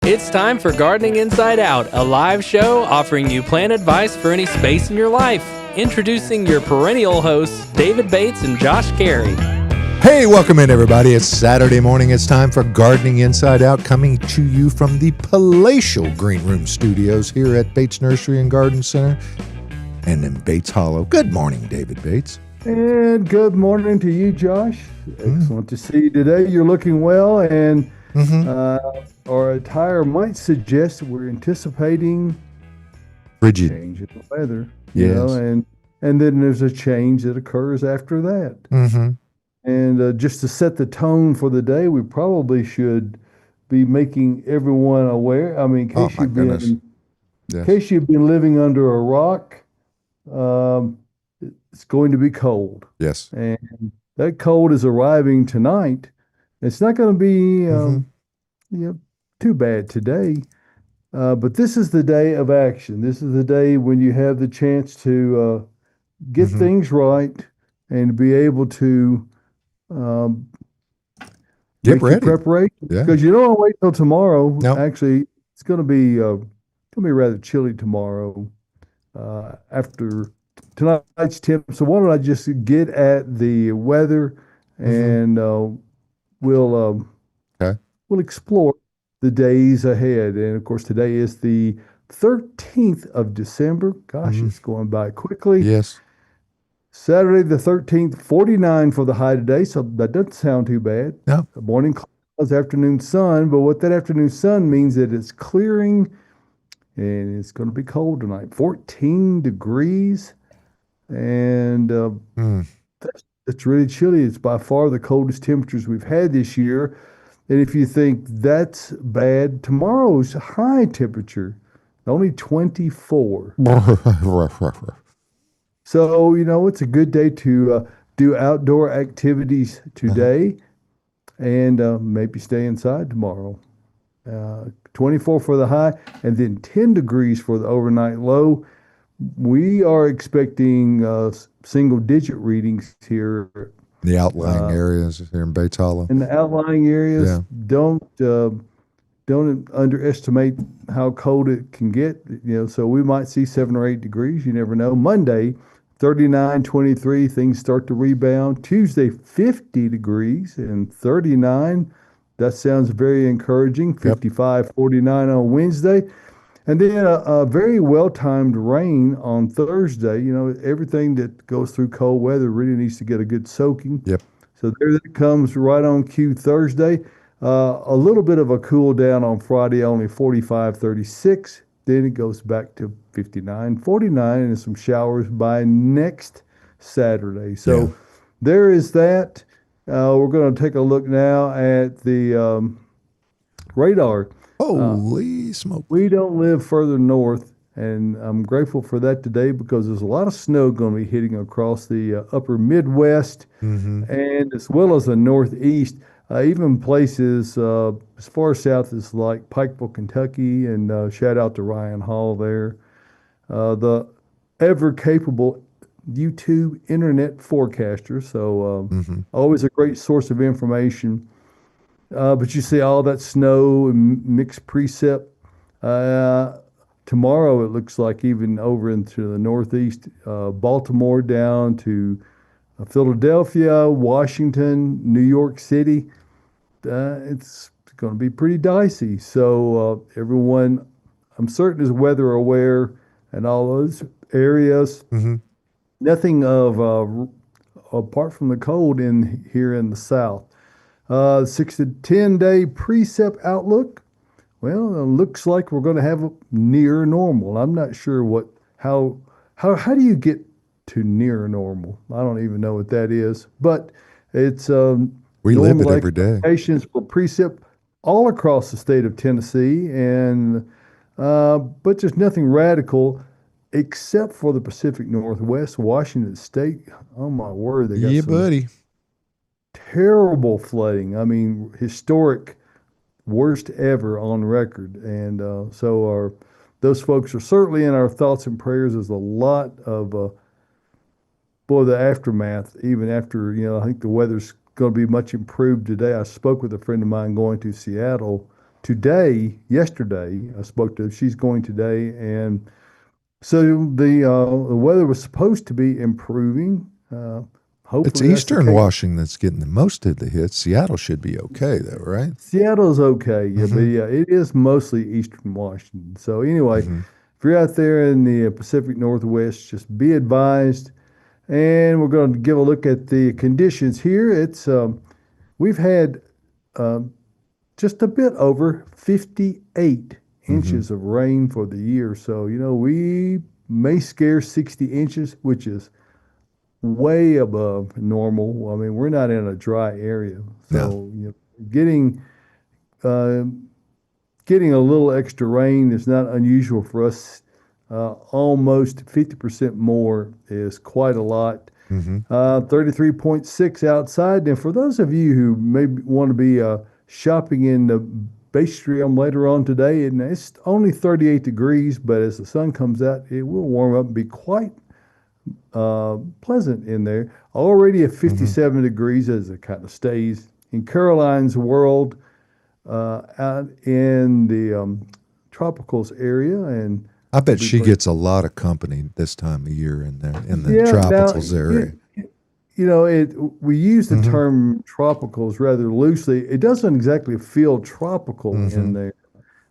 It's time for Gardening Inside Out, a live show offering you plant advice for any space in your life. Introducing your perennial hosts, David Bates and Josh Carey. Hey, welcome in, everybody. It's Saturday morning. It's time for Gardening Inside Out, coming to you from the palatial Green Room Studios here at Bates Nursery and Garden Center and in Bates Hollow. Good morning, David Bates. And good morning to you, Josh. Excellent to see you today. You're looking well, and our attire might suggest we're anticipating frigid change in the weather. Yes. You know, and then there's a change that occurs after that. Mm-hmm. And just to set the tone for the day, we probably should be making everyone aware. I mean, in case you've been living under a rock, it's going to be cold. Yes. And that cold is arriving tonight. It's not going to be too bad today. But this is the day of action. This is the day when you have the chance to get things right and be able to get ready. Preparation. Because you don't want to wait till tomorrow. No. Actually, it's going to be rather chilly tomorrow after tonight's temp. So why don't I just get at the weather and we'll explore the days ahead. And of course, today is the 13th of December. Gosh, it's going by quickly. Yes. Saturday the 13th, 49 for the high today, so that doesn't sound too bad. No. Morning clouds, afternoon sun, but what that afternoon sun means that it's clearing and it's going to be cold tonight. 14 degrees, and that's really chilly. It's by far the coldest temperatures we've had this year. And if you think that's bad, tomorrow's high temperature, only 24. So, it's a good day to do outdoor activities today and maybe stay inside tomorrow. 24 for the high and then 10 degrees for the overnight low. We are expecting single-digit readings here. The outlying areas here in Bates Hollow. In the outlying areas, don't underestimate how cold it can get. So we might see 7 or 8 degrees. You never know. Monday, 39, 23, things start to rebound. Tuesday, 50 degrees and 39. That sounds very encouraging. 55, 49 on Wednesday. And then a very well-timed rain on Thursday. Everything that goes through cold weather really needs to get a good soaking. Yep. So there that comes right on cue Thursday. A little bit of a cool down on Friday, only 45, 36. Then it goes back to 59, 49, and some showers by next Saturday. So there is that. We're going to take a look now at the radar. Holy smoke. We don't live further north, and I'm grateful for that today because there's a lot of snow going to be hitting across the upper Midwest and as well as the Northeast. Even places as far south as like Pikeville, Kentucky, and shout out to Ryan Hall there. The ever-capable YouTube internet forecaster, so always a great source of information. But you see all that snow and mixed precip. Tomorrow it looks like even over into the Northeast, Baltimore down to Philadelphia, Washington, New York City. It's going to be pretty dicey. So everyone, I'm certain, is weather aware and all those areas. Nothing of apart from the cold here in the South. 6 to 10 day precip outlook. Well, it looks like we're going to have a near normal. I'm not sure how do you get to near normal? I don't even know what that is, but it's we live it every day. Expectations for precip all across the state of Tennessee, and but there's nothing radical except for the Pacific Northwest, Washington State. Oh my word, they got buddy. Terrible flooding. I mean, historic, worst ever on record. And so those folks are certainly in our thoughts and prayers. There's a lot of, the aftermath, even after, I think the weather's going to be much improved today. I spoke with a friend of mine going to Seattle yesterday, I spoke to her. She's going today. And so the weather was supposed to be improving. Hopefully It's that's the Eastern case. Washington that's getting the most of the hits. Seattle should be okay, though, right? Seattle's okay, yeah, but yeah, it is mostly Eastern Washington. So anyway, if you're out there in the Pacific Northwest, just be advised. And we're going to give a look at the conditions here. It's we've had just a bit over 58 inches of rain for the year. So we may scare 60 inches, which is way above normal. I mean, we're not in a dry area, so getting getting a little extra rain is not unusual for us. Almost 50% more is quite a lot. 33.6 outside. And for those of you who may want to be shopping in the Baystrium later on today, and it's only 38 degrees, but as the sun comes out, it will warm up and be quite pleasant in there. Already at 57 degrees as it kind of stays. In Caroline's world, out in the tropicals area, and I bet she gets a lot of company this time of year in the Yeah, tropicals now, area. We use the term tropicals rather loosely. It doesn't exactly feel tropical in there.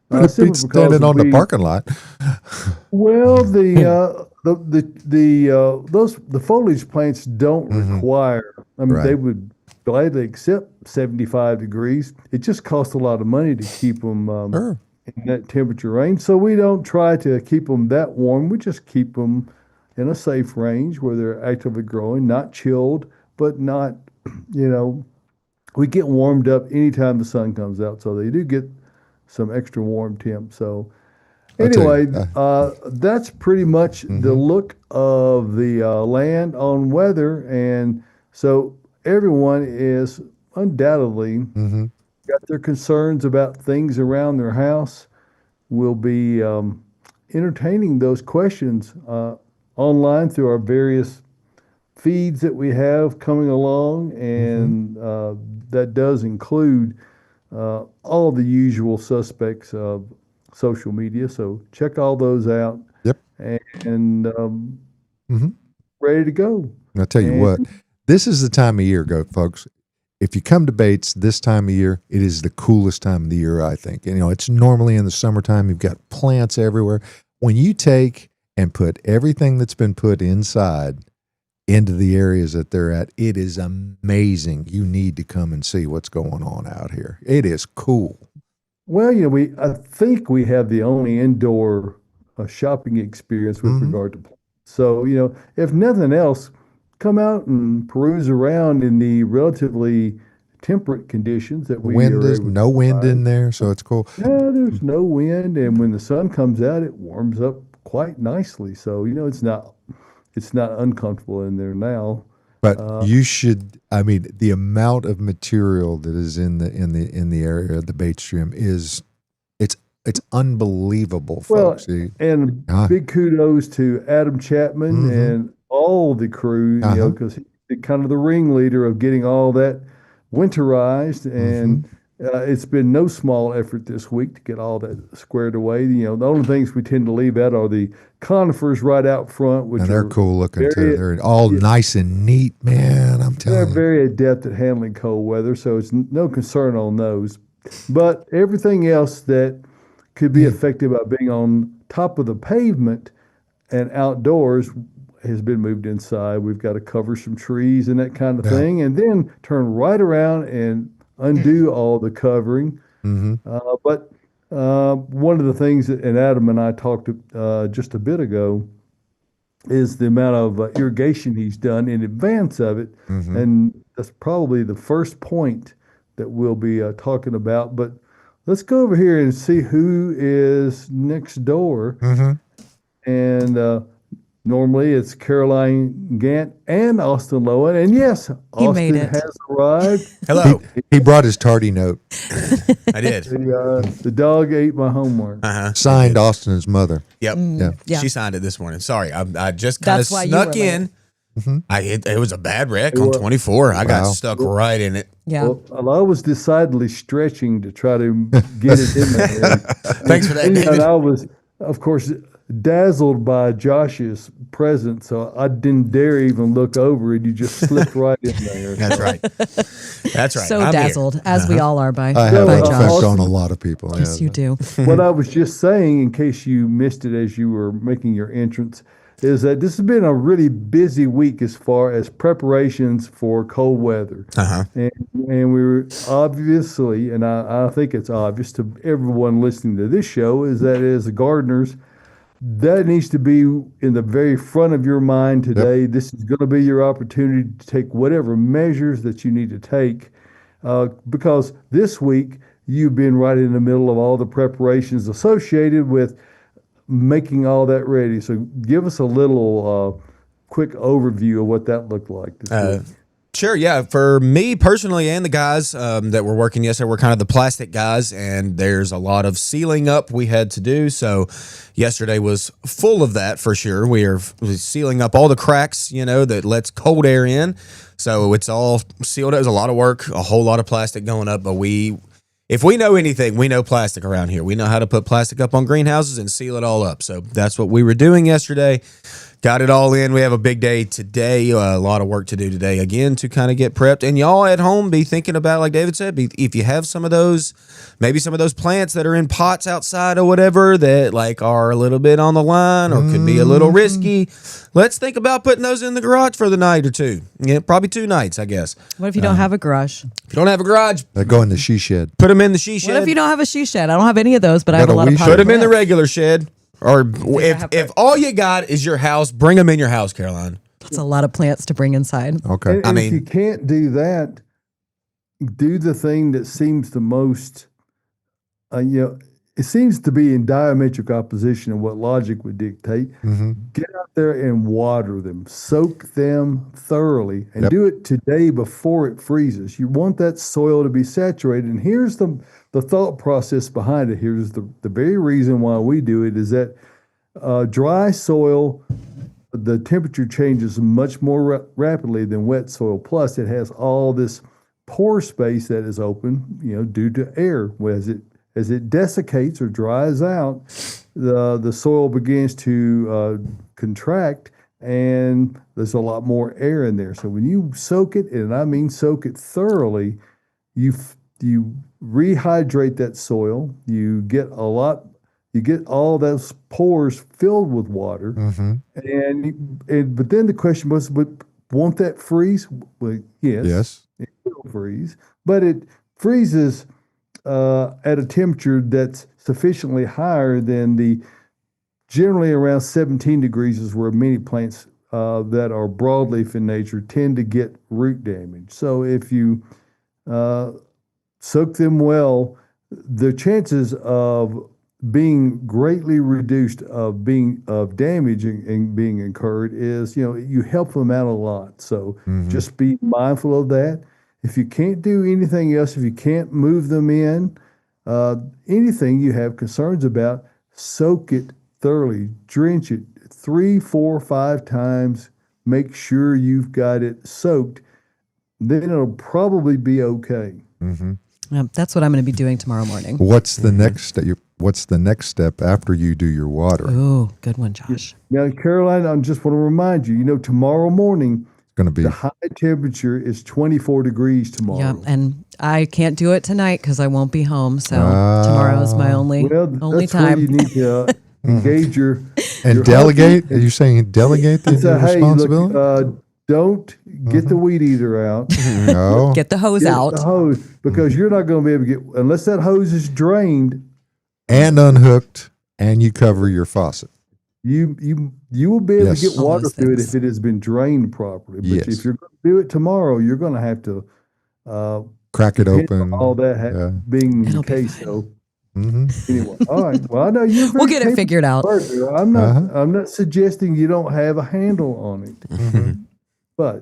But it beats standing on the parking lot. Well, the foliage plants don't require. I mean, they would gladly accept 75 degrees. It just costs a lot of money to keep them in that temperature range. So we don't try to keep them that warm. We just keep them in a safe range where they're actively growing, not chilled, but not, we get warmed up anytime the sun comes out. So they do get some extra warm temp. So anyway, that's pretty much the look of the land on weather. And so everyone is undoubtedly got their concerns about things around their house. We'll be entertaining those questions online through our various feeds that we have coming along, and that does include all the usual suspects of social media. So check all those out. Yep. And ready to go. I'll tell you what, this is the time of year, folks. If you come to Bates this time of year, it is the coolest time of the year, I think. And, it's normally in the summertime. You've got plants everywhere. When you take and put everything that's been put inside into the areas that they're at, it is amazing. You need to come and see what's going on out here. It is cool. Well, I think we have the only indoor shopping experience with regard to plants. So, if nothing else, come out and peruse around in the relatively temperate conditions that we no wind in there, so it's cool. Yeah, there's no wind, and when the sun comes out, it warms up quite nicely. So it's not uncomfortable in there now. But you should. I mean, the amount of material that is in the area of the Baystrium it's unbelievable, folks. Well, and big kudos to Adam Chapman and all the crew, because he's kind of the ringleader of getting all that winterized, and it's been no small effort this week to get all that squared away. The only things we tend to leave out are the conifers right out front, which they're cool looking too. They're all nice and neat, man. I'm telling you. They're very adept at handling cold weather, so it's no concern on those. But everything else that could be affected by being on top of the pavement and outdoors has been moved inside. We've got to cover some trees and that kind of thing, and then turn right around and undo all the covering. But one of the things that, and Adam and I talked just a bit ago, is the amount of irrigation he's done in advance of it. And that's probably the first point that we'll be talking about. But let's go over here and see who is next door. And normally it's Caroline Gant and Austin Lowen. And yes, Austin has arrived. Hello. He brought his tardy note. I did. The dog ate my homework. Signed Austin's mother. Yep. Yeah. She signed it this morning. Sorry, I just kind of snuck in It was a bad wreck on 24. I got stuck right in it. Yeah. Well, I was decidedly stretching to try to get it in there. Thanks for that, And David. I was, of course, dazzled by Josh's presence, so I didn't dare even look over, and you just slipped right in there. That's right. That's right. So I'm here. dazzled, as we all are by I have an Josh. effect on a lot of people. Yes, you do. What I was just saying, in case you missed it as you were making your entrance, is that this has been a really busy week as far as preparations for cold weather. And we were obviously, and I think it's obvious to everyone listening to this show, is that as gardeners, that needs to be in the very front of your mind today. Yep. This is going to be your opportunity to take whatever measures that you need to take, because this week you've been right in the middle of all the preparations associated with making all that ready. So give us a little quick overview of what that looked like this week. Sure, yeah. For me personally and the guys that were working yesterday, we're kind of the plastic guys, and there's a lot of sealing up we had to do. So yesterday was full of that for sure. We are sealing up all the cracks, that lets cold air in. So it's all sealed. It was a lot of work, a whole lot of plastic going up, but if we know anything, we know plastic around here. We know how to put plastic up on greenhouses and seal it all up. So that's what we were doing yesterday. Got it all in. We have a big day today, a lot of work to do today again to kind of get prepped. And y'all at home be thinking about, like David said, if you have some of those, maybe some of those plants that are in pots outside or whatever that like are a little bit on the line or could be a little risky, let's think about putting those in the garage for the night or two. Yeah, probably 2 nights, I guess. What if you don't have a garage? If you don't have a garage, They go in the she shed. put them in the she shed. What if you don't have a she shed? I don't have any of those, but I have Got a a lot of wee potted Put them in the plants. regular shed. Or if all you got is your house, bring them in your house, Caroline. That's a lot of plants to bring inside. Okay. And if you can't do that, do the thing that seems the most, it seems to be in diametric opposition of what logic would dictate. Get out there and water them, soak them thoroughly, and do it today before it freezes. You want that soil to be saturated. And here's the thought process behind it. Here's the very reason why we do it is that dry soil, the temperature changes much more rapidly than wet soil. Plus, it has all this pore space that is open, due to air. As it desiccates or dries out, the soil begins to contract, and there's a lot more air in there. So when you soak it, and I mean soak it thoroughly, you rehydrate that soil. You get all those pores filled with water, but then the question was, won't that freeze? Well, yes, it will freeze, but it freezes at a temperature that's sufficiently higher than the generally around 17 degrees is where many plants that are broadleaf in nature tend to get root damage. So if you soak them well, the chances of being greatly reduced of damage and being incurred is, you help them out a lot. So just be mindful of that. If you can't do anything else, if you can't move them in, anything you have concerns about, soak it thoroughly, drench it 3, 4, 5 times, make sure you've got it soaked, then it'll probably be okay. That's what I'm going to be doing tomorrow morning. What's the next step? What's the next step after you do your water? Ooh, good one, Josh. Now, Caroline, I just want to remind you, tomorrow morning, Going to be the high temperature is 24 degrees tomorrow. Yeah, and I can't do it tonight because I won't be home. So tomorrow is my only Well, only that's time. where you need to engage your delegate. Are you saying delegate the So, hey, responsibility? look, don't get the weed eater out. No. Get the hose Get out. the hose, because you're not going to be able to get, unless that hose is drained, And unhooked, and you cover your faucet. you will be able Yes. to get All water those through it things. if it has been drained properly. But Yes. if you're going to do it tomorrow, you're going to have to Crack it depend open. on all that Yeah. being It'll the be case. fine. So Mm-hmm. anyway, all right. Well, I know you're. We'll very get it capable figured out. gardener. I'm not suggesting you don't have a handle on it, but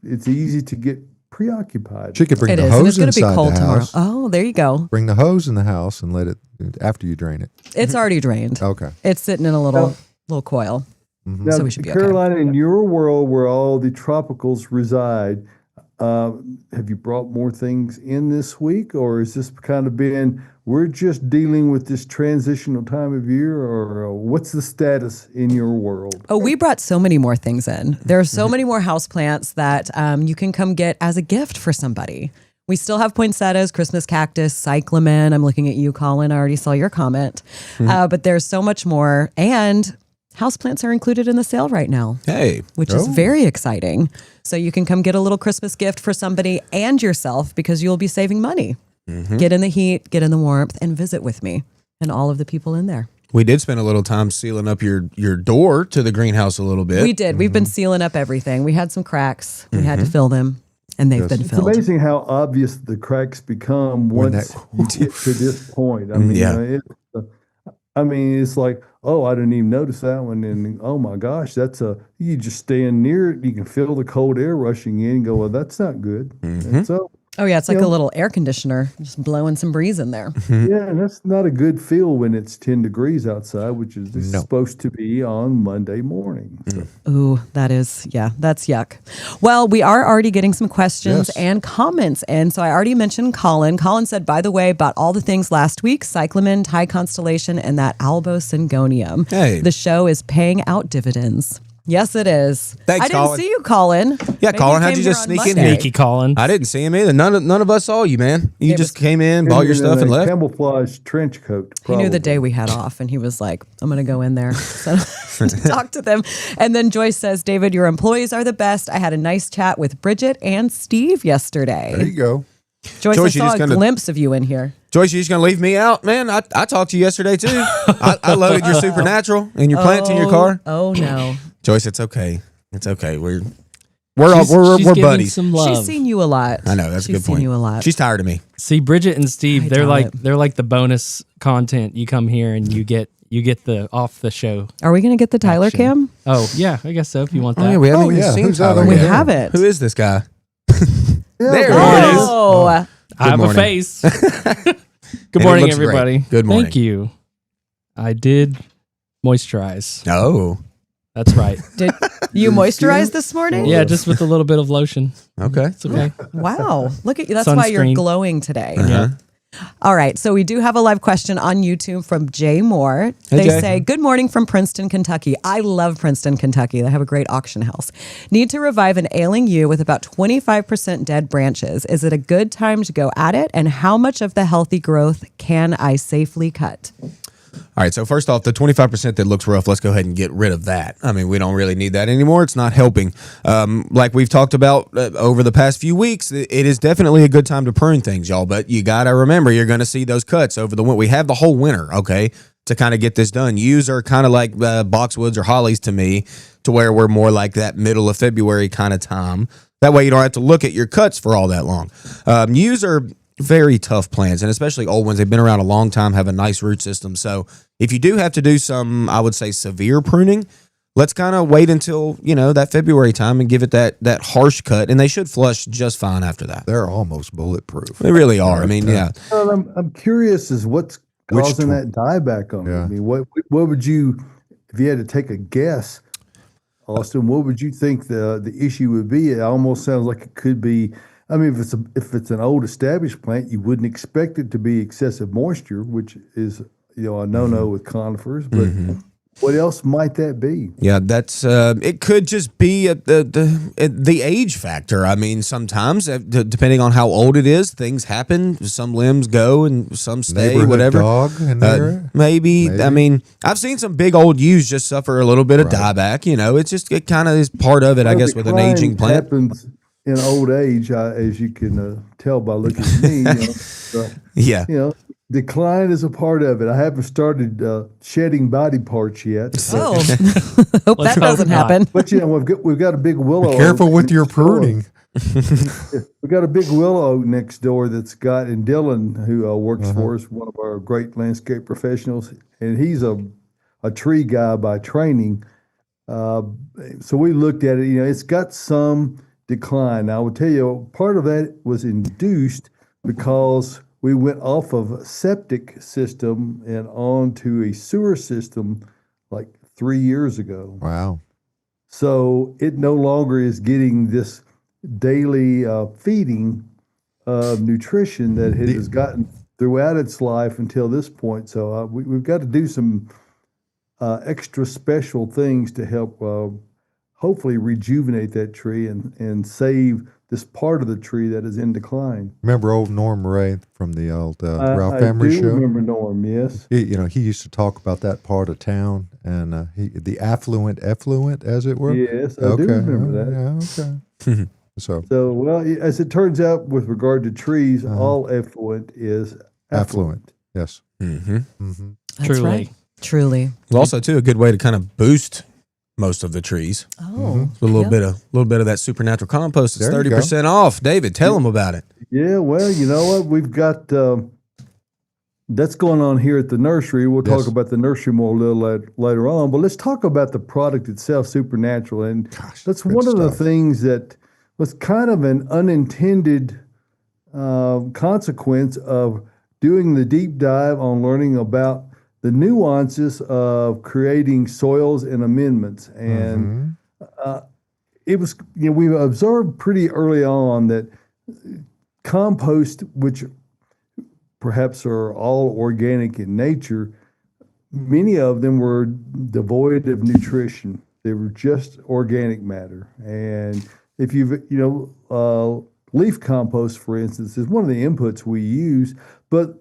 it's easy to get preoccupied. She could bring It the is, and hose it's going to be inside cold the tomorrow. house. Oh, there you go. Bring the hose in the house and let it after you drain it. It's already drained. Okay. It's sitting in a little coil. Now, So we should be okay. Carolina, in your world where all the tropicals reside, have you brought more things in this week, or is this kind of been we're just dealing with this transitional time of year, or what's the status in your world? Oh, we brought so many more things in. There are so many more houseplants that you can come get as a gift for somebody. We still have poinsettias, Christmas cactus, cyclamen. I'm looking at you, Colin. I already saw your comment. But there's so much more. And houseplants are included in the sale right now. Hey. Which is very exciting. So you can come get a little Christmas gift for somebody and yourself because you'll be saving money. Get in the heat, get in the warmth, and visit with me and all of the people in there. We did spend a little time sealing up your door to the greenhouse a little bit. We did. We've been sealing up everything. We had some cracks. We had to fill them, and they've been It's filled. amazing how obvious the cracks become once you get to this point. I mean, it's like, oh, I didn't even notice that one, and oh my gosh, you just stand near it, you can feel the cold air rushing in, and go, well, that's not good. And so, Oh, yeah. It's like a little air conditioner, just blowing some breeze in there. yeah, and that's not a good feel when it's 10 degrees outside, which is supposed to be on Monday morning. So. Ooh, that's yuck. Well, we are already getting some questions and comments. And so I already mentioned Colin. Colin said, by the way, bought all the things last week, cyclamen, Thai constellation, and that albosingonium. Hey. The show is paying out dividends. Yes, it is. Thanks, I didn't Colin. see you, Colin. Yeah, Maybe Colin, how'd came you here just on sneak in Monday. here? Sneaky Colin. I didn't see him either. None of us saw you, man. You It just was- came in, bought your stuff, and left. Camouflage trench coat. He knew the probably. day we had off, and he was like, I'm going to go in there so, to talk to them. And then Joyce says, David, your employees are the best. I had a nice chat with Bridget and Steve yesterday. There you go. Joyce, Joyce, I you saw just a gonna- glimpse of you in here. Joyce, you just gonna leave me out, man? I talked to you yesterday too. I loaded your supernatural and your plants in your car. Oh, no. Joyce, it's okay. It's okay. We're She's giving buddies. some love. She's seen you a lot. I know that's a She's good point. seen you a lot. She's tired of me. See, Bridget and Steve, I they're doubt like the bonus content. You come here and you get the off the show. Are we going to get the Tyler Action. cam? Oh yeah, I guess so. If you want that. Oh yeah, we haven't Oh, even yeah. seen Who's Tyler. out We there? yet. haven't. Who is this guy? Yeah, There well, it is. Oh, I have morning. a face. Good it morning, looks great. everybody. Good morning. Thank you. I did moisturize. Oh, That's right. did you moisturize this morning? Yeah, just with a little bit of lotion. okay. It's okay. Wow. Look at you. That's why you're Sunscreen. glowing today. Uh-huh. All right. So we do have a live question on YouTube from Jay Moore. Hey, They Jay. say, good morning from Princeton, Kentucky. I love Princeton, Kentucky. They have a great auction house. Need to revive an ailing yew with about 25% dead branches. Is it a good time to go at it? And how much of the healthy growth can I safely cut? All right, so first off, the 25% that looks rough, let's go ahead and get rid of that. I mean, we don't really need that anymore. It's not helping. Like we've talked about over the past few weeks, it is definitely a good time to prune things, y'all. But you got to remember, you're going to see those cuts over the winter. We have the whole winter, okay, to kind of get this done. Yews are kind of like boxwoods or hollies to me, to where we're more like that middle of February kind of time. That way you don't have to look at your cuts for all that long. Yews are very tough plants, and especially old ones. They've been around a long time, have a nice root system. So if you do have to do some, I would say, severe pruning, let's kind of wait until, that February time and give it that harsh cut, and they should flush just fine after that. They're almost bulletproof. They really are. I mean, yeah. Well, I'm curious as what's Which causing tw- that dieback on it. Yeah. I mean, what would you, if you had to take a guess, Austin, what would you think the issue would be? It almost sounds like it could be. I mean, if it's an old established plant, you wouldn't expect it to be excessive moisture, which is a no-no with conifers. But what else might that be? Yeah, that's it. Could just be the age factor. I mean, sometimes depending on how old it is, things happen. Some limbs go and some stay. Neighborhood Whatever. dog in there? Maybe. I mean, I've seen some big old yews just suffer a little bit of Right. dieback. It kind of is part of it, I guess, with an Decline aging plant. happens in old age, as you can tell by looking at me. Yeah. Decline is a part of it. I haven't started shedding body parts yet. Oh, hope Let's that hope doesn't not. happen. But we've got a big willow. Careful oak with your next door. pruning. We got a big willow oak next door that's got, and Dylan, who works for us, one of our great landscape professionals, and he's a tree guy by training. So we looked at it. It's got some decline. Now, I will tell you, part of that was induced because we went off of a septic system and onto a sewer system like 3 years ago. Wow. So it no longer is getting this daily feeding of nutrition that it has gotten throughout its life until this point. So we've got to do some extra special things to help hopefully rejuvenate that tree and save this part of the tree that is in decline. Remember old Norm Ray from the old Ralph Emery I do show? remember Norm, yes. He used to talk about that part of town and the affluent, as it were. Yes, I do remember that. Yeah, okay. So well, as it turns out, with regard to trees, all effluent is affluent. Yes. Mm-hmm. Mm-hmm. That's Truly. right. Truly. Well, also too a good way to kind of boost most of the trees. Oh, A little bit of that supernatural compost. It's There you go. 30% off. David, tell them about it. Yeah, well, you know what? We've got that's going on here at the nursery. We'll Yes. talk about the nursery more a little later on, but let's talk about the product itself, Supernatural. And Gosh, that's good one of the stuff. things that was kind of an unintended consequence of doing the deep dive on learning about the nuances of creating soils and amendments. And it was, we observed pretty early on that compost, which perhaps are all organic in nature, many of them were devoid of nutrition. They were just organic matter. And if leaf compost, for instance, is one of the inputs we use, but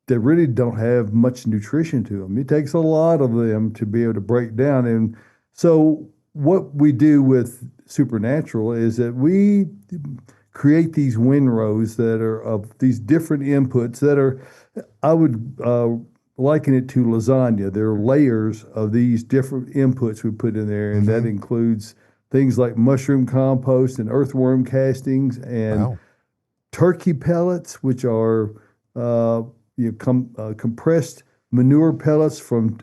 they really don't have much nutrition to them. It takes a lot of them to be able to break down. And so what we do with Supernatural is that we create these windrows that are of these different inputs that are, I would liken it to lasagna. There are layers of these different inputs we put in there, and that includes things like mushroom compost and earthworm castings and turkey pellets, which are compressed manure pellets from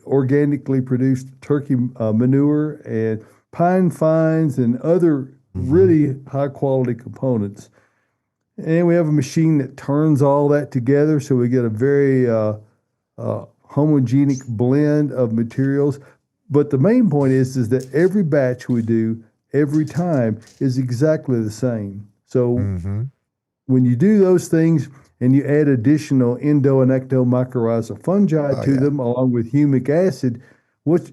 organically produced turkey manure, and pine fines and other really high quality components. And we have a machine that turns all that together, so we get a very homogenic blend of materials. But the main point is that every batch we do every time is exactly the same. So when you do those things and you add additional endo and ectomycorrhizal fungi to them, along with humic acid, what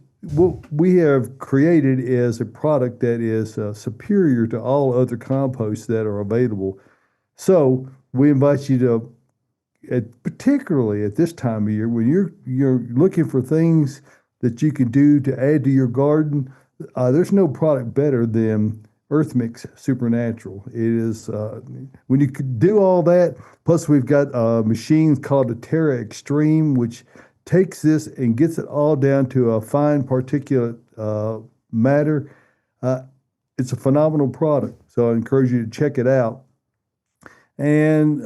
we have created is a product that is superior to all other composts that are available. So we invite you to, particularly at this time of year, when you're looking for things that you can do to add to your garden, there's no product better than Earth Mix Supernatural. It is, when you could do all that, plus we've got a machine called a Terra Extreme, which takes this and gets it all down to a fine particulate matter. It's a phenomenal product, so I encourage you to check it out. And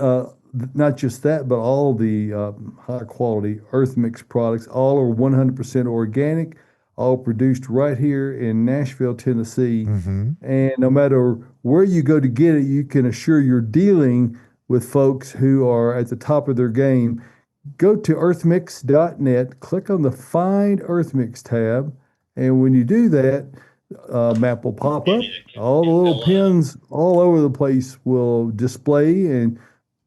not just that, but all the high quality Earth Mix products, all are 100% organic, all produced right here in Nashville, Tennessee. And no matter where you go to get it, you can assure you're dealing with folks who are at the top of their game. Go to earthmix.net, click on the Find Earth Mix tab, and when you do that, map will pop up. All the little pins all over the place will display, and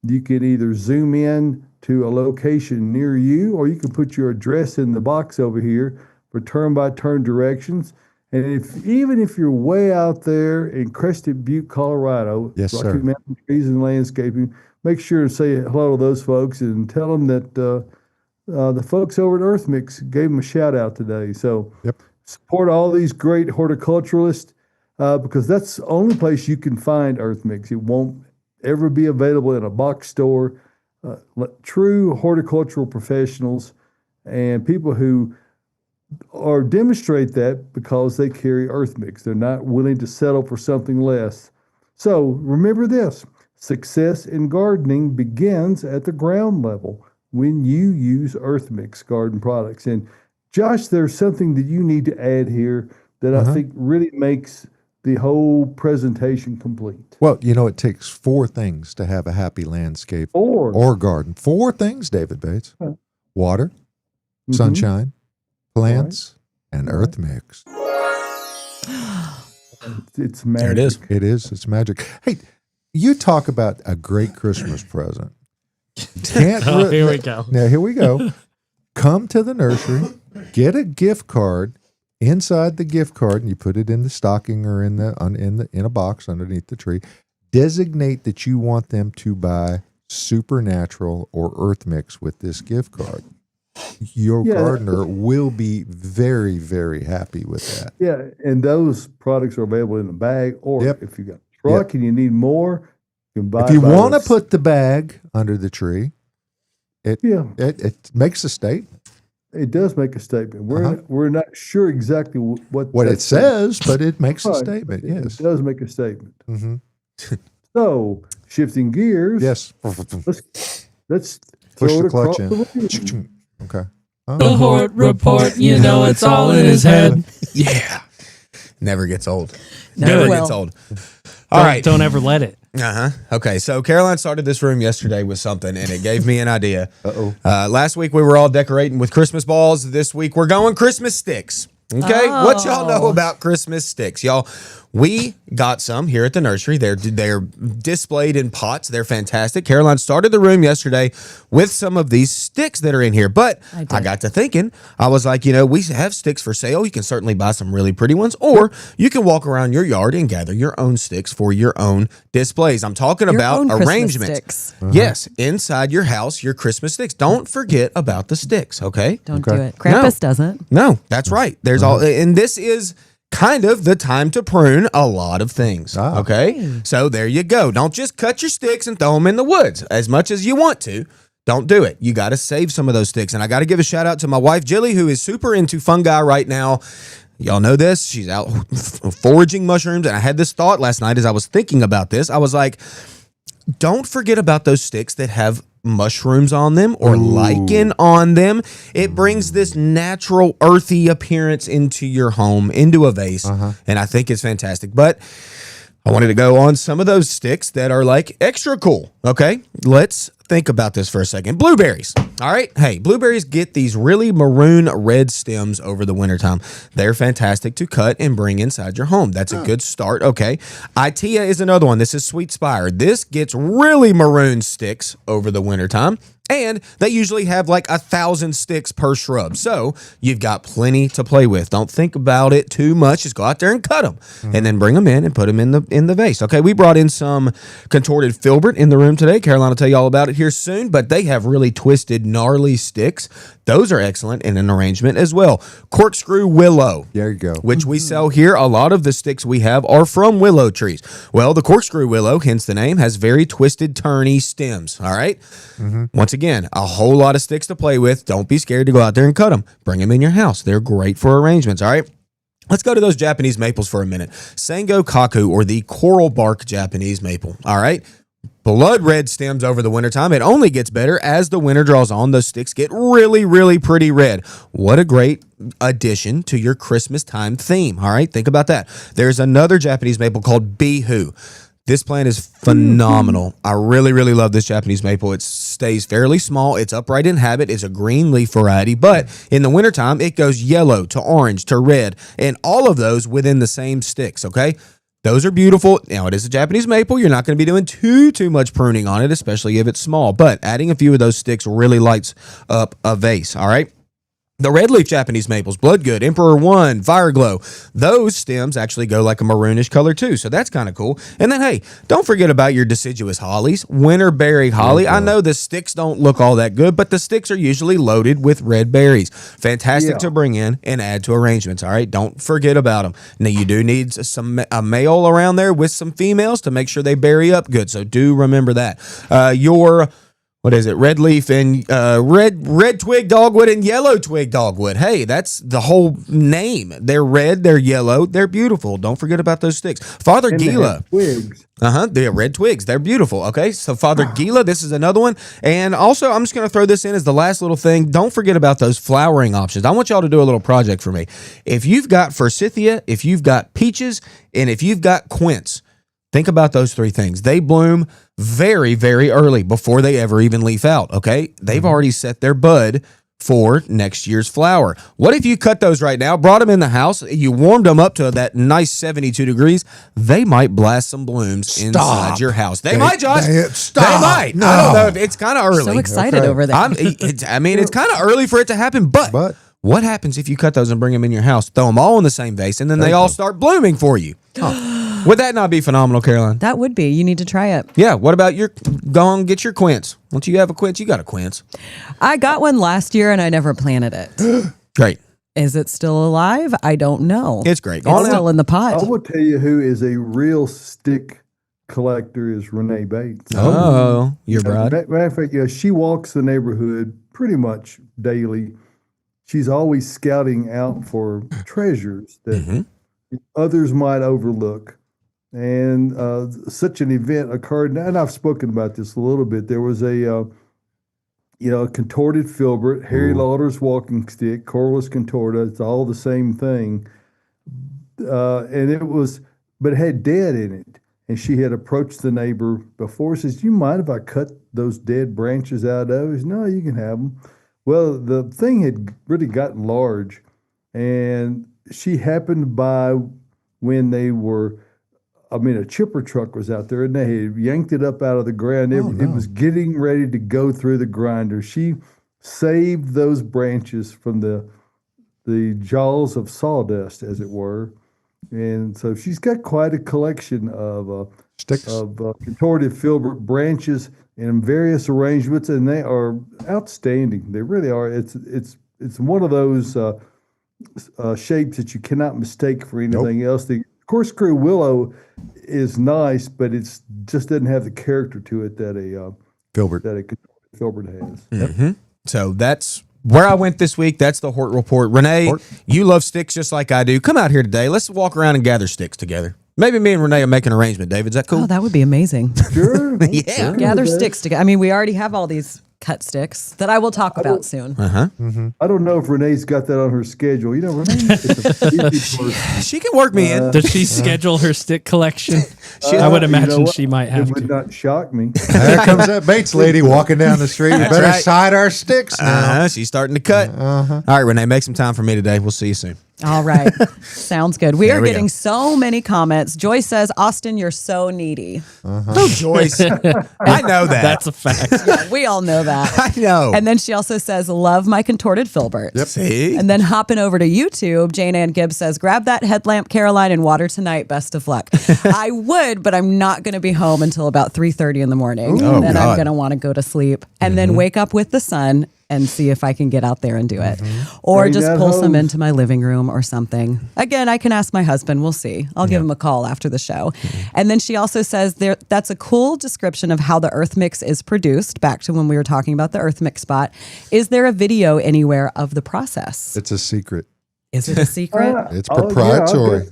you can either zoom in to a location near you, or you can put your address in the box over here for turn-by-turn directions. And even if you're way out there in Crested Butte, Colorado, Yes, Rocky sir. Mountain Trees and Landscaping, make sure to say hello to those folks and tell them that the folks over at Earth Mix gave them a shout out today. So support all these great horticulturalists because that's the only place you can find Earth Mix. It won't ever be available in a box store. True horticultural professionals and people who or demonstrate that because they carry Earth Mix. They're not willing to settle for something less. So remember this, success in gardening begins at the ground level when you use Earth Mix garden products. And Josh, there's something that you need to add here that I think really makes the whole presentation complete. Well, it takes 4 things to have a happy landscape or garden. 4 things, David Bates. Water, sunshine, plants, and Earth Mix. It's magic. There it is. It is. It's magic. Hey, you talk about a great Christmas present. Here we go. Now, here we go. Come to the nursery, get a gift card. Inside the gift card, and you put it in the stocking or in a box underneath the tree. Designate that you want them to buy Supernatural or Earth Mix with this gift card. Your gardener will be very, very happy with that. Yeah, and those products are available in a bag, or if you got a truck and you need more, you can buy. If you want to put the bag under the tree, it makes a statement. It does make a statement. We're not sure exactly what it says, but it makes a statement. Yes, it does make a statement. Mm-hmm. So shifting gears. Yes. Let's Push throw the it across clutch in. the room. Okay. The Hort Report, you know it's all in his head. Yeah. Never gets old. Never will. Gets old. All right. Don't ever let it. Okay. So Caroline started this room yesterday with something, and it gave me an idea. Uh-oh. Last week we were all decorating with Christmas balls. This week we're going Christmas sticks. Okay. What y'all know about Christmas sticks? Y'all, we got some here at the nursery. They're displayed in pots. They're fantastic. Caroline started the room yesterday with some of these sticks that are in here. But I got to thinking, I was like, we have sticks for sale. You can certainly buy some really pretty ones, or you can walk around your yard and gather your own sticks for your own displays. I'm talking about arrangements. Yes, inside your house, your Christmas sticks. Don't forget about the sticks, okay? Don't do it. Krampus doesn't. No, that's right. There's all, and this is kind of the time to prune a lot of things. Okay. So there you go. Don't just cut your sticks and throw them in the woods as much as you want to. Don't do it. You got to save some of those sticks. And I got to give a shout out to my wife, Jilly, who is super into fungi right now. Y'all know this. She's out foraging mushrooms. And I had this thought last night as I was thinking about this. I was like, don't forget about those sticks that have mushrooms on them or lichen on them. It brings this natural earthy appearance into your home, into a vase, and I think it's fantastic. But I wanted to go on some of those sticks that are like extra cool. Okay, let's think about this for a second. Blueberries. All right. Hey, blueberries get these really maroon red stems over the wintertime. They're fantastic to cut and bring inside your home. That's a good start. Okay. Itea is another one. This is Sweet Spire. This gets really maroon sticks over the wintertime. And they usually have like 1,000 sticks per shrub. So you've got plenty to play with. Don't think about it too much. Just go out there and cut them and then bring them in and put them in the vase. Okay, we brought in some contorted filbert in the room today. Caroline will tell you all about it here soon, but they have really twisted, gnarly sticks. Those are excellent in an arrangement as well. Corkscrew willow. There you go. Which we sell here. A lot of the sticks we have are from willow trees. Well, the corkscrew willow, hence the name, has very twisted, turny stems. All right? Once again, a whole lot of sticks to play with. Don't be scared to go out there and cut them. Bring them in your house. They're great for arrangements. All right? Let's go to those Japanese maples for a minute. Sango kaku, or the coral bark Japanese maple. All right? Blood red stems over the wintertime. It only gets better as the winter draws on. Those sticks get really, really pretty red. What a great addition to your Christmas time theme. All right, think about that. There's another Japanese maple called Bihu. This plant is phenomenal. I really, really love this Japanese maple. It stays fairly small. It's upright in habit. It's a green leaf variety, but in the wintertime, it goes yellow to orange to red, and all of those within the same sticks, okay? Those are beautiful. Now, it is a Japanese maple. You're not going to be doing too much pruning on it, especially if it's small. But adding a few of those sticks really lights up a vase, all right? The red leaf Japanese maples, Bloodgood, Emperor One, Fireglow, those stems actually go like a maroonish color too, so that's kind of cool. And then, hey, don't forget about your deciduous hollies. Winterberry holly. I know the sticks don't look all that good, but the sticks are usually loaded with red berries. Fantastic to bring in and add to arrangements, all right? Don't forget about them. Now, you do need a male around there with some females to make sure they berry up good, so do remember that. What is it? Red leaf and red twig dogwood and yellow twig dogwood. Hey, that's the whole name. They're red, they're yellow, they're beautiful. Don't forget about those sticks. Father Gila. Twigs. They're red twigs. They're beautiful. Okay, so Father Gila, this is another one. And also, I'm just going to throw this in as the last little thing. Don't forget about those flowering options. I want y'all to do a little project for me. If you've got forsythia, if you've got peaches, and if you've got quince, think about those three things. They bloom very, very early before they ever even leaf out, okay? They've already set their bud for next year's flower. What if you cut those right now, brought them in the house, you warmed them up to that nice 72 degrees? They might blast some blooms inside your house. They might, Josh. Stop. They might. No. I don't know if it's kind of early. So excited over that. It's kind of early for it to happen, but what happens if you cut those and bring them in your house, throw them all in the same vase, and then they all start blooming for you? Would that not be phenomenal, Caroline? That would be. You need to try it. Yeah. What about go on, get your quince. Once you have a quince, you got a quince. I got one last year and I never planted it. Great. Is it still alive? I don't know. It's great. It's still in the pot. I will tell you who is a real stick collector is Renee Bates. Oh, your bride. Matter of fact, she walks the neighborhood pretty much daily. She's always scouting out for treasures that others might overlook. And such an event occurred, and I've spoken about this a little bit. There was a contorted filbert, Harry Lauder's walking stick, Corvus contorta. It's all the same thing, and but it had dead in it. And she had approached the neighbor before. Says, "Do you mind if I cut those dead branches out of it?" He said, "No, you can have them." Well, the thing had really gotten large, and she happened by when they were. A chipper truck was out there, and they had yanked it up out of the ground. It was getting ready to go through the grinder. She saved those branches from the jaws of sawdust, as it were. And so she's got quite a collection of Sticks. Contorted filbert branches in various arrangements, and they are outstanding. They really are. It's one of those shapes that you cannot mistake for anything else. The corkscrew willow is nice, but it just doesn't have the character to it that a Filbert has. Mm-hmm. So that's where I went this week. That's the Hort Report. Renee, you love sticks just like I do. Come out here today. Let's walk around and gather sticks together. Maybe me and Renee will make an arrangement, David. Is that cool? Oh, that would be amazing. Sure. Yeah. Sure. Gather sticks together. I mean, we already have all these cut sticks that I will talk about soon. I don't know if Renee's got that on her schedule. You know, Renee is a busy person. She can work me in. Does she schedule her stick collection? I would imagine she might have It would to. not shock me. There comes that Bates lady walking down the street. You better right. side our sticks now. She's starting to cut. All right, Renee, make some time for me today. We'll see you soon. All right. Sounds good. We There are we getting go. so many comments. Joyce says, Austin, you're so needy. Oh, Joyce. I know that. That's a fact. We all know that. I know. And then she also says, love my contorted filbert. See? And then hopping over to YouTube, Jane Ann Gibbs says, grab that headlamp, Caroline, and water tonight. Best of luck. I would, but I'm not going to be home until about 3:30 in the morning. Oh, and then I'm God. going to want to go to sleep and then wake up with the sun and see if I can get out there and do it. Or Bring just that pull some hose. into my living room or something. Again, I can ask my husband. We'll see. I'll give him a call after the show. And then she also says that's a cool description of how the Earth Mix is produced, back to when we were talking about the Earth Mix spot. Is there a video anywhere of the process? It's a secret. Is it a secret? It's Oh, yeah, proprietary.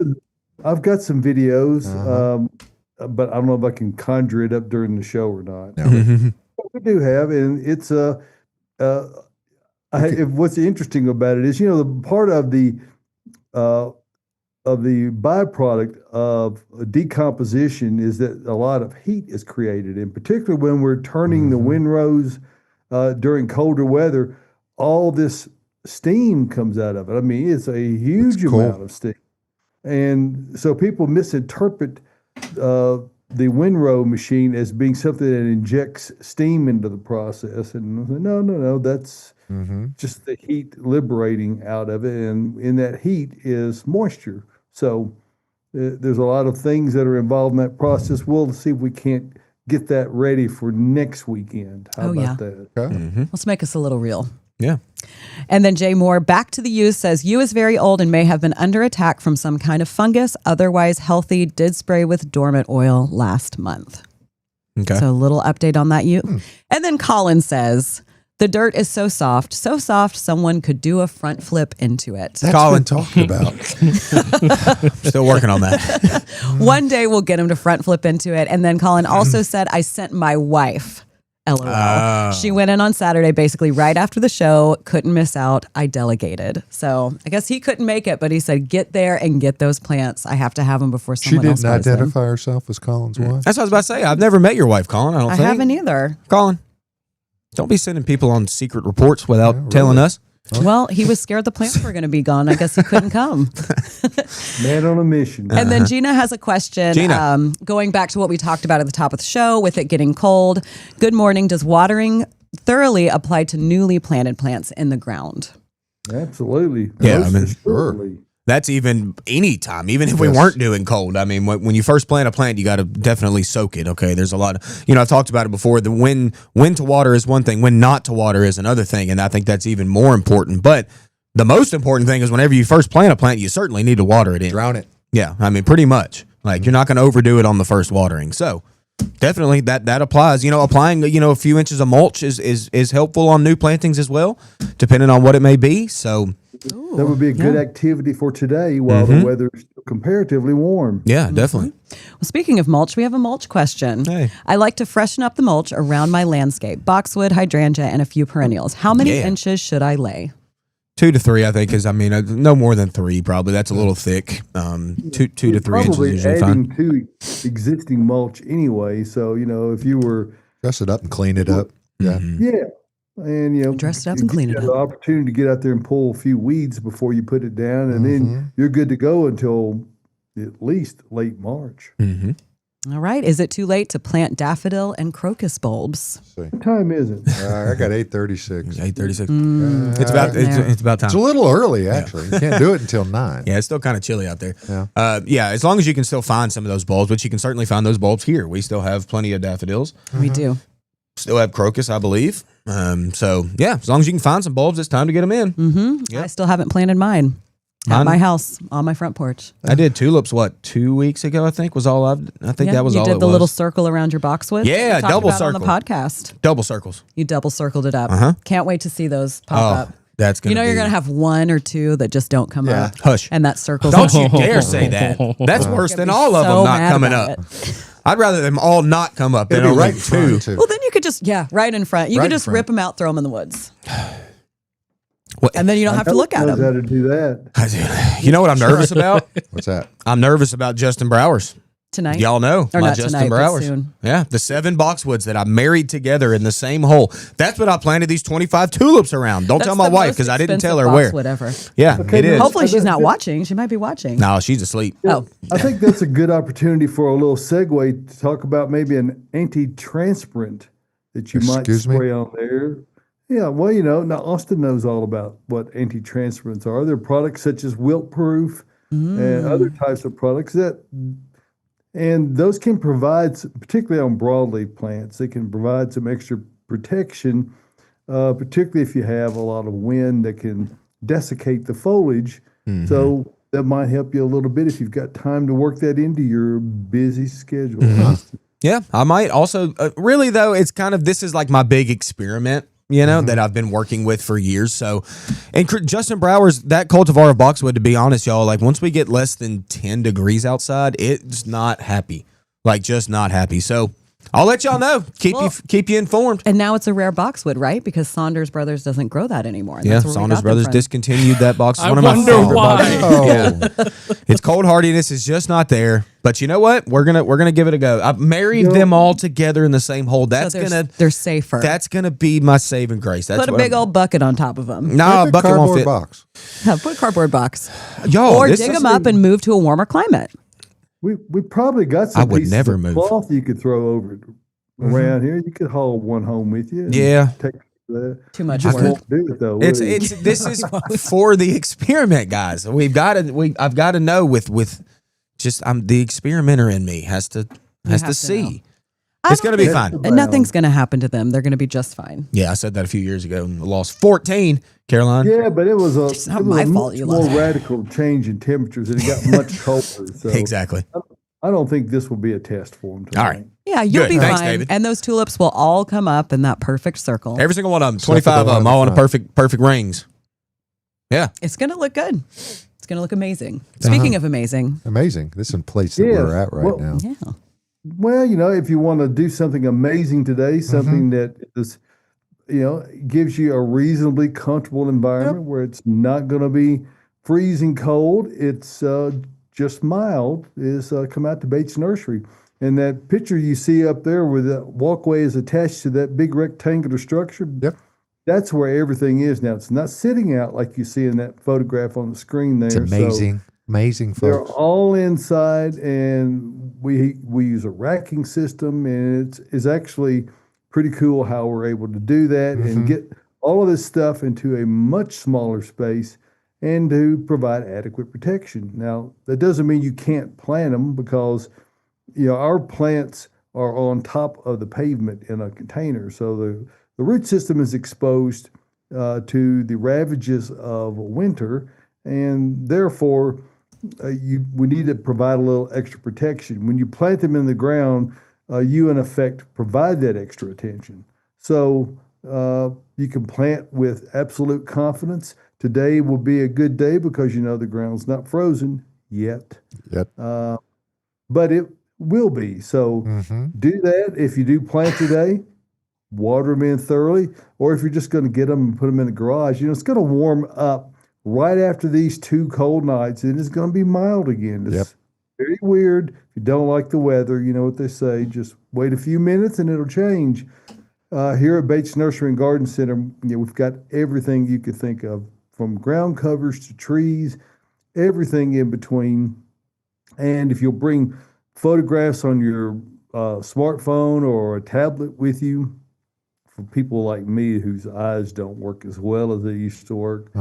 I've got some videos, but I don't know if I can conjure it up during the show or not. But we do have, and it's what's interesting about it is, the part of the byproduct of decomposition is that a lot of heat is created, and particularly when we're turning the windrows during colder weather, all this steam comes out of it. I mean, it's a huge amount of steam, and so people misinterpret the windrow machine as being something that injects steam into the process. And I say, no, that's just the heat liberating out of it. And in that heat is moisture. So there's a lot of things that are involved in that process. We'll see if we can't get that ready for next weekend. How about that? Okay. Let's make us a little real. Yeah. And then Jay Moore, back to the U, says, U is very old and may have been under attack from some kind of fungus. Otherwise healthy. Did spray with dormant oil last month. Okay. So a little update on that U. And then Colin says, the dirt is so soft someone could do a front flip into it. That's Colin. what I'm talking about. Still working on that. One day we'll get him to front flip into it. And then Colin also said, I sent my wife. LOL. She went in on Saturday, basically right after the show. Couldn't miss out. I delegated. So I guess he couldn't make it, but he said, get there and get those plants. I have to have them before She someone else didn't buys them. identify herself as Colin's wife. That's what I was about to say. I've never met your wife, Colin. I don't I think. haven't either. Colin, don't be sending people on secret reports without telling us. Well, he was scared the plants were going to be gone. I guess he couldn't come. Man on a mission. And then Gina has a question. Gina. Going back to what we talked about at the top of the show with it getting cold. Good morning. Does watering thoroughly apply to newly planted plants in the ground? Absolutely. Yeah, Most I mean, assuredly. That's even any time, even if we Yes. weren't doing cold. I mean, when you first plant a plant, you got to definitely soak it. Okay, there's a lot of, I've talked about it before. The when to water is one thing, when not to water is another thing, and I think that's even more important. But the most important thing is whenever you first plant a plant, you certainly need to water it in. Drown it. Yeah, I mean, pretty much. Like you're not going to overdo it on the first watering. So definitely that applies. Applying a few inches of mulch is helpful on new plantings as well, depending on what it may be. So. That would be a good activity for today while the weather is comparatively warm. Yeah, definitely. Well, speaking of mulch, we have a mulch question. Hey. I like to freshen up the mulch around my landscape, boxwood, hydrangea, and a few perennials. How many Yeah. inches should I lay? 2 to 3, I think, is. No more than 3. Probably that's a little thick. 2 to 3 inches Probably is usually adding fine. to existing mulch anyway. So, if you were, Dress it up and clean it up. Yeah. yeah, and Dress it up and clean it you up. The opportunity to get out there and pull a few weeds before you put it down, and then you're good to go until at least late March. All right. Is it too late to plant daffodil and crocus bulbs? What time is it? I got 8:36. 8:36. Mm. It's about it's about time. It's a little early, actually. You can't do it until 9. Yeah, it's still kind of chilly out there. Yeah. As long as you can still find some of those bulbs, which you can certainly find those bulbs here. We still have plenty of daffodils. We do. Still have crocus, I believe. So yeah, as long as you can find some bulbs, it's time to get them in. Yep. I still haven't planted mine at Mine- my house on my front porch. I did tulips. 2 weeks ago? I think was all I think that was you all. did it the was. little circle around your boxwood. Yeah, We talked double about it on circle. the podcast. Double circles. You double circled it up. Uh-huh. Can't wait to see those pop Oh, up. that's gonna. You're be- gonna have one or two that just don't come Yeah. up. Hush. And that circle's Don't you dare say that. That's worse Gonna than be all of so them not mad coming about up. it. I'd rather them all not come up than It'll be only right in front, two. too. Well, then you could just right in front. You Right could in just front. rip them out, throw them in the woods, What- and then you don't have to look at Knows how them to do that. You know what I'm nervous about? What's that? I'm nervous about Justin Browers. tonight. Y'all know Or my not Justin tonight, but Browers. soon. Yeah, the 7 boxwoods that I married together in the same hole. That's what I planted these 25 tulips around. Don't tell my wife because I didn't tell her where. Whatever. Yeah, Okay, it is. no, Hopefully she's not that- watching. She might be watching. No, she's asleep. Oh, I think that's a good opportunity for a little segue to talk about maybe an anti-transpirant that you might Excuse me? spray on there. Yeah, well, now Austin knows all about what anti-transpirants are. They're products such as wilt-proof and other types of products and those can provide, particularly on broadleaf plants, they can provide some extra protection, particularly if you have a lot of wind that can desiccate the foliage. So that might help you a little bit if you've got time to work that into your busy schedule. Yeah, I might also really though. It's kind of this is like my big experiment, that I've been working with for years. So, and Justin Brower's that cultivar of boxwood. To be honest, y'all, like once we get less than 10 degrees outside, it's not happy, like just not happy. So I'll let y'all know. Keep you informed. and now it's a rare boxwood, right? Because Saunders Brothers doesn't grow that anymore. And Yeah, that's where we Saunders got them Brothers from. discontinued that box. It's I one of my wonder favorite why. boxes. Oh, Yeah. Its cold hardiness is just not there. But you know what? We're gonna give it a go. I've married them all together in the same hole. That's So gonna they're safer. be my saving grace. That's Put a what big old bucket on top of them. Nah, Perfect bucket won't cardboard fit. box. Put a cardboard box. Y'all, Or this dig is- them up and move to a warmer climate. We probably got some I would pieces never of move. cloth you could throw over it around here. You could haul one home with you. and Yeah. take that. Too much Just work. won't do it though. It's will you? this is for the experiment, guys. I've got to know with just the experimenter in me has to have to see. know. It's gonna be think- fine. And nothing's going to happen to them. They're going to be just fine. Yeah, I said that a few years ago and lost 14, Caroline. Yeah, but it was a, It's not it was my a fault much you more lost. radical change in temperatures, and it got much colder. So Exactly. I don't think this will be a test for them. All right. Yeah, you'll Good. be Thanks, fine. David. And those tulips will all come up in that perfect circle. Every single one of them, Except for 25 the of them, one all in in a the perfect rings. Yeah. It's going to look good. It's going to look amazing. Speaking of amazing, Amazing. This is the place that Yeah. we're at right Well, now. yeah. Well, if you want to do something amazing today, something that is, gives you a reasonably comfortable environment where it's not going to be freezing cold, it's just mild, is come out to Bates Nursery. And that picture you see up there where the walkway is attached to that big rectangular structure, Yep. that's where everything is now. It's not sitting out like you see in that photograph on the screen there. It's amazing. Amazing, They're folks. all inside, and we use a racking system, and it's actually pretty cool how we're able to do that and get all of this stuff into a much smaller space and to provide adequate protection. Now, that doesn't mean you can't plant them, because our plants are on top of the pavement in a container, so the root system is exposed to the ravages of winter, and therefore we need to provide a little extra protection. When you plant them in the ground, you in effect provide that extra attention. So you can plant with absolute confidence. Today will be a good day because the ground's not frozen yet. Yep. But it will be. So do that. If you do plant today, water them in thoroughly. Or if you're just going to get them and put them in the garage, it's going to warm up right after these 2 cold nights, and it's going to be mild again. It's very weird. If you don't like the weather, you know what they say, just wait a few minutes and it'll change. Here at Bates Nursery and Garden Center, we've got everything you could think of, from ground covers to trees, everything in between. And if you'll bring photographs on your smartphone or a tablet with you, for people like me whose eyes don't work as well as they used to work,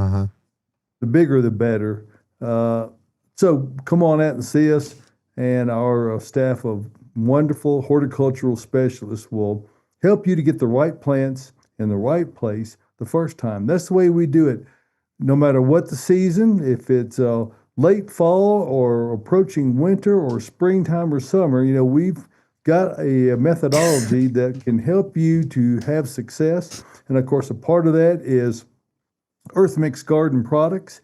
the bigger the better. So come on out and see us, and our staff of wonderful horticultural specialists will help you to get the right plants in the right place the first time. That's the way we do it. No matter what the season, if it's late fall or approaching winter or springtime or summer, we've got a methodology that can help you to have success. And of course, a part of that is Earth Mix Garden products.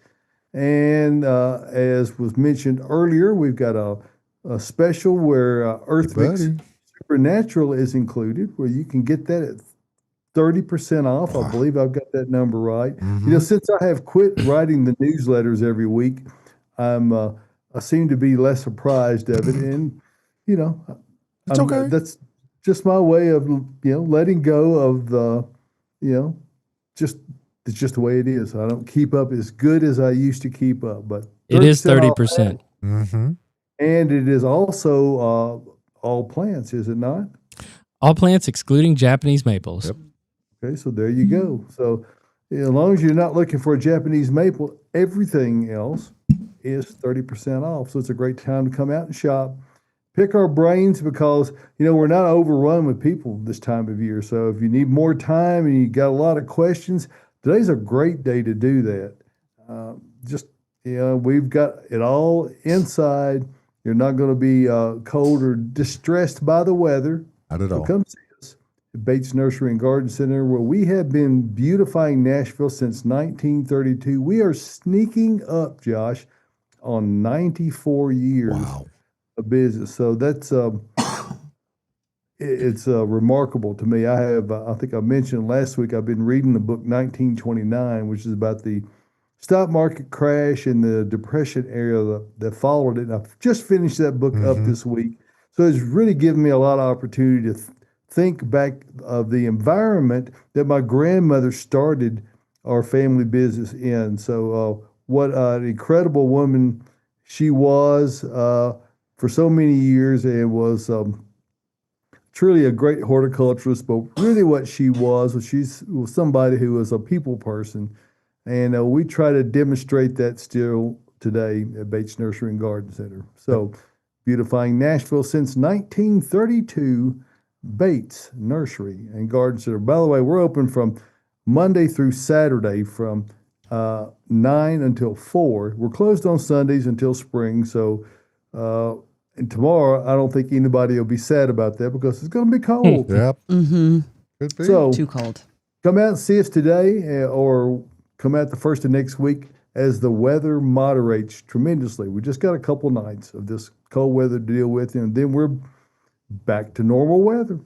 And as was mentioned earlier, we've got a special where Earth Mix Supernatural is included, where you can get that at 30% off. I believe I've got that number right. Since I have quit writing the newsletters every week, I seem to be less surprised of it. And, it's okay. That's just my way of, letting go of the, it's just the way it is. I don't keep up as good as I used to keep up, but it is 30%. And it is also all plants, is it not? All plants excluding Japanese maples. Yep. Okay, so there you go. So as long as you're not looking for a Japanese maple, everything else is 30% off. So it's a great time to come out and shop. Pick our brains, because, we're not overrun with people this time of year. So if you need more time and you got a lot of questions, today's a great day to do that. We've got it all inside. You're not going to be cold or distressed by the weather. Not at all. Come see us at Bates Nursery and Garden Center, where we have been beautifying Nashville since 1932. We are sneaking up, Josh, on 94 years of business. So that's it's remarkable to me. I think I mentioned last week, I've been reading the book 1929, which is about the stock market crash and the Depression era that followed it. And I've just finished that book up this week. So it's really given me a lot of opportunity to think back of the environment that my grandmother started our family business in. So what an incredible woman she was for so many years, and was truly a great horticulturist. But really what she was somebody who was a people person. And we try to demonstrate that still today at Bates Nursery and Garden Center. So beautifying Nashville since 1932, Bates Nursery and Garden Center. By the way, we're open from Monday through Saturday from 9 until 4. We're closed on Sundays until spring. So, and tomorrow, I don't think anybody will be sad about that, because it's going to be cold. Yep. Could be. So Too cold. come out and see us today, or come out the first of next week as the weather moderates tremendously. We just got a couple nights of this cold weather to deal with, and then we're back to normal weather.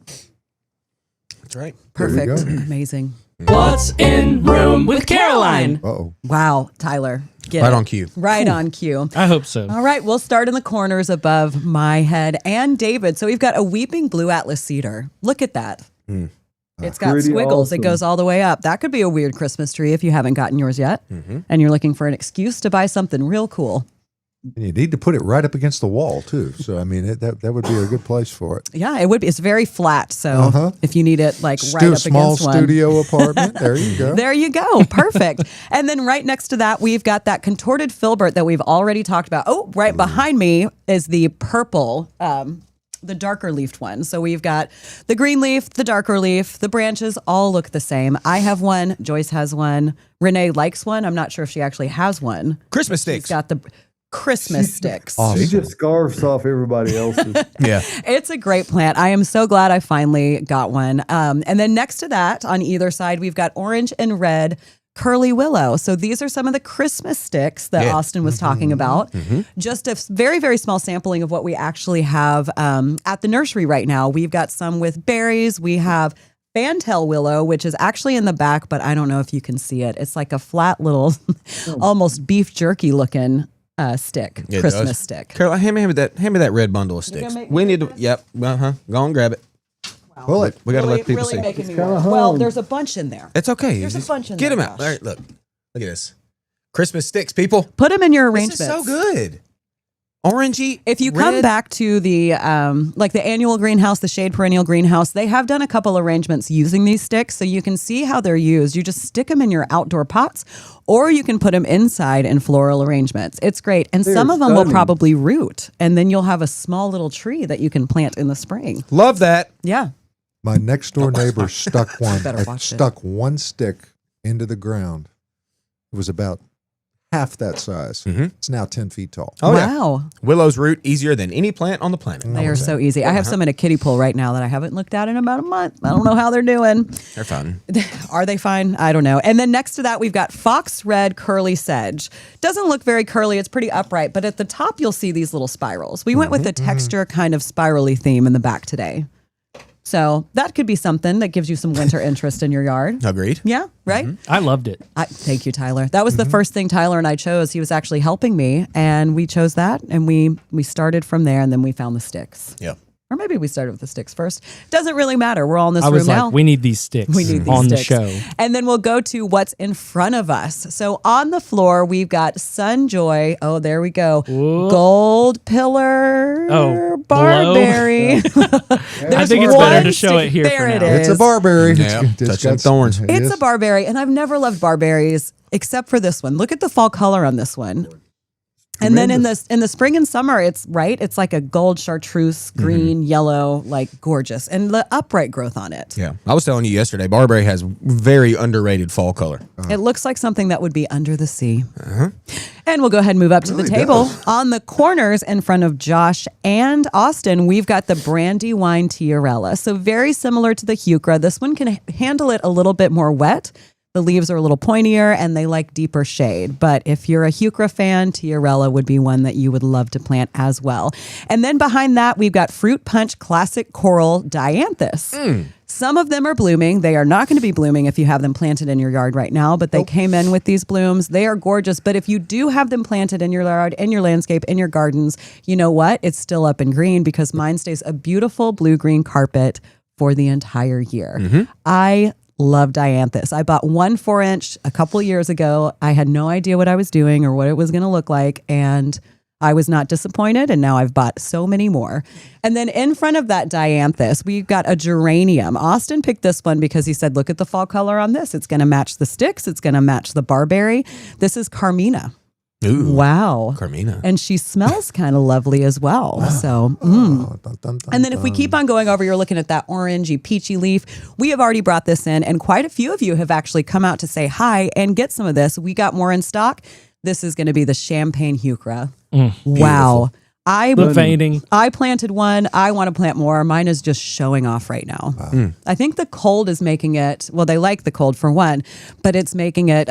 That's right. Perfect. Amazing. What's in room with Caroline? Uh-oh. Wow, Tyler. Get Right it. on cue. Right on cue. I hope so. All right, we'll start in the corners above my head and David. So we've got a weeping blue Atlas cedar. Look at that. It's got Pretty squiggles. awesome. It goes all the way up. That could be a weird Christmas tree if you haven't gotten yours yet, and you're looking for an excuse to buy something real cool. And you need to put it right up against the wall too. So I mean, that would be a good place for it. Yeah, it would be. It's very flat, so if you need it like right Do a up small against one. studio apartment. There you go. There you go. Perfect. And then right next to that, we've got that contorted filbert that we've already talked about. Oh, right behind me is the purple, the darker leafed one. So we've got the green leaf, the darker leaf, the branches all look the same. I have one. Joyce has one. Renee likes one. I'm not sure if she actually has one. Christmas She's sticks. got the Christmas sticks. Awesome. She just scarfs off everybody else's. Yeah. It's a great plant. I am so glad I finally got one. And then next to that, on either side, we've got orange and red curly willow. So these are some of the Christmas sticks that Austin was talking about. Just a very, very small sampling of what we actually have at the nursery right now. We've got some with berries. We have fantail willow, which is actually in the back, but I don't know if you can see it. It's like a flat little, almost beef jerky looking stick, It Christmas does. stick. Carol, hand me that red bundle of sticks. make We me need to. Yep. Go on, grab it. Well, it, We got to Really- let people really see. making me kinda work. Well, hung. there's a bunch in there. It's okay. There's a Just bunch in Get there, them out. Josh. All right, look at this. Christmas sticks, people. Put them in your This arrangements. is so good. Orangey. If you come red. back to the like the annual greenhouse, the shade perennial greenhouse, they have done a couple arrangements using these sticks, so you can see how they're used. You just stick them in your outdoor pots, or you can put them inside in floral arrangements. It's great, and They're some of them will stunning. probably root, and then you'll have a small little tree that you can plant in the spring. Love that. Yeah, my next door neighbor stuck Better watch it. stuck one stick into the ground. It was about half that size. It's now 10 feet tall. Oh yeah. wow, Willows root easier than any plant on the planet. they are so easy. I have some in a kiddie pool right now that I haven't looked at in about a month. I don't know how they're doing. They're fun. Are they fine? I don't know. And then next to that, we've got fox red curly sedge. Doesn't look very curly. It's pretty upright, but at the top, you'll see these little spirals. We went with the texture kind of spirally theme in the back today. So that could be something that gives you some winter interest in your yard. Agreed. Yeah, right? I loved it. Thank you, Tyler. That was the first thing Tyler and I chose. He was actually helping me, and we chose that, and we started from there, and then we found the sticks. Yeah. Or maybe we started with the sticks first. Doesn't really matter. We're all in this I was room like, now. we need these sticks We need these on sticks. the show. And then we'll go to what's in front of us. So on the floor, we've got Sunjoy. Oh, there we go. Whoa. Gold pillar. Oh, Barberry. I think it's better to show it here for There it now. is. It's a barberry. Yeah, touching got thorns. it It's is. a barberry, and I've never loved barberries except for this one. Look at the fall color on this one. And then in the spring and summer, it's like a gold chartreuse, green, yellow, like gorgeous, and the upright growth on it. Yeah. I was telling you yesterday, barberry has very underrated fall color. It looks like something that would be under the sea. And we'll go ahead and move up to the Really table. does. On the corners in front of Josh and Austin, we've got the Brandywine Tiarella. So very similar to the Heuchera. This one can handle it a little bit more wet. The leaves are a little pointier and they like deeper shade. But if you're a Heuchera fan, Tiarella would be one that you would love to plant as well. And then behind that, we've got Fruit Punch Classic Coral Dianthus. Some of them are blooming. They are not going to be blooming if you have them planted in your yard right now, but they came in with these blooms. They are gorgeous. But if you do have them planted in your yard, in your landscape, in your gardens, you know what? It's still up and green because mine stays a beautiful blue-green carpet for the entire year. I love Dianthus. I bought one 4-inch a couple years ago. I had no idea what I was doing or what it was going to look like, and I was not disappointed, and now I've bought so many more. And then in front of that Dianthus, we've got a geranium. Austin picked this one because he said, look at the fall color on this. It's going to match the sticks. It's going to match the barberry. This is Carmina. Ooh. Wow. Carmina. And she smells kind of lovely as well. So, Oh, dun, dun, dun, and then if we keep on going over, you're looking at that orangey, peachy leaf. We have already brought this in, and quite a few of you have actually come out to say hi and get some of this. We got more in stock. This is going to be the Champagne Heuchera. Wow. The fading. I planted one. I want to plant more. Mine is just showing off right now. I think the cold is making it, well, they like the cold for one, but it's making it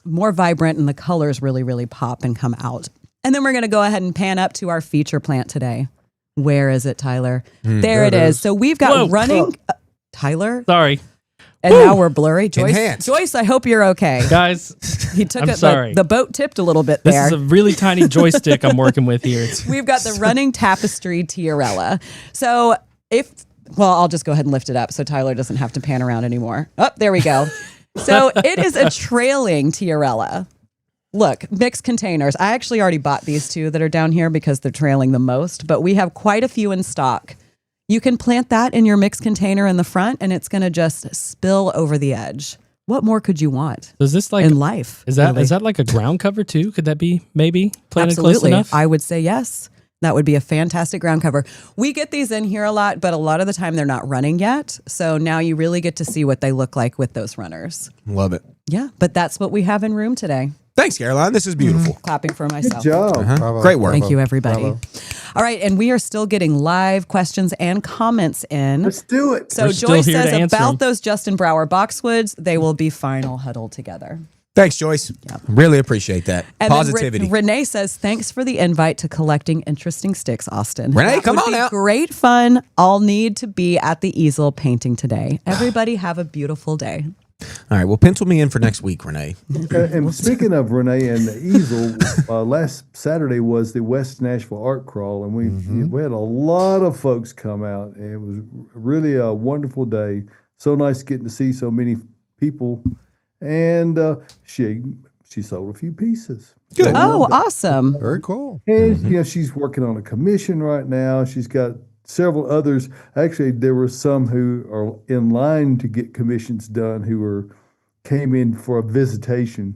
more vibrant and the colors really, really pop and come out. And then we're going to go ahead and pan up to our feature plant today. Where is it, Tyler? There it is. So we've got Whoa. running, Tyler, Sorry, and now we're blurry. Enhance. Joyce, I hope you're okay. guys. He took I'm it, sorry. the boat tipped a little bit This there. is a really tiny joystick I'm working with here. We've got the running tapestry Tiarella. So if Well, I'll just go ahead and lift it up so Tyler doesn't have to pan around anymore. Oh, there we go. So it is a trailing tiarella. Look, mixed containers. I actually already bought these two that are down here because they're trailing the most, but we have quite a few in stock. You can plant that in your mixed container in the front and it's going to just spill over the edge. What more could you want? So is this like in life? Is that like a ground cover too? Could that be maybe planted close Absolutely. enough? I would say yes. That would be a fantastic ground cover. We get these in here a lot, but a lot of the time they're not running yet. So now you really get to see what they look like with those runners. Love it. Yeah, but that's what we have in room today. Thanks, Caroline. This is beautiful. Clapping for Good myself. job. Bravo, Great work. Thank you, everybody. Bravo. All right, and we are still getting live questions and comments in. Let's do it. So We're still Joyce here to says answer about them. those Justin Brower boxwoods, they will be final huddled together. Thanks, Joyce. Really appreciate that. And Positivity. then Renee says, thanks for the invite to collecting interesting sticks, Austin. Renee, That come would on be out. Great fun. I'll need to be at the easel painting today. Everybody have a beautiful day. All right. Well, pencil me in for next week, Renee. And speaking of Renee and the easel, last Saturday was the West Nashville Art Crawl, and we had a lot of folks come out, and it was really a wonderful day. So nice getting to see so many people, and she sold a few pieces. Good. Oh, awesome. Very cool. And she's working on a commission right now. She's got several others. Actually, there were some who are in line to get commissions done who came in for a visitation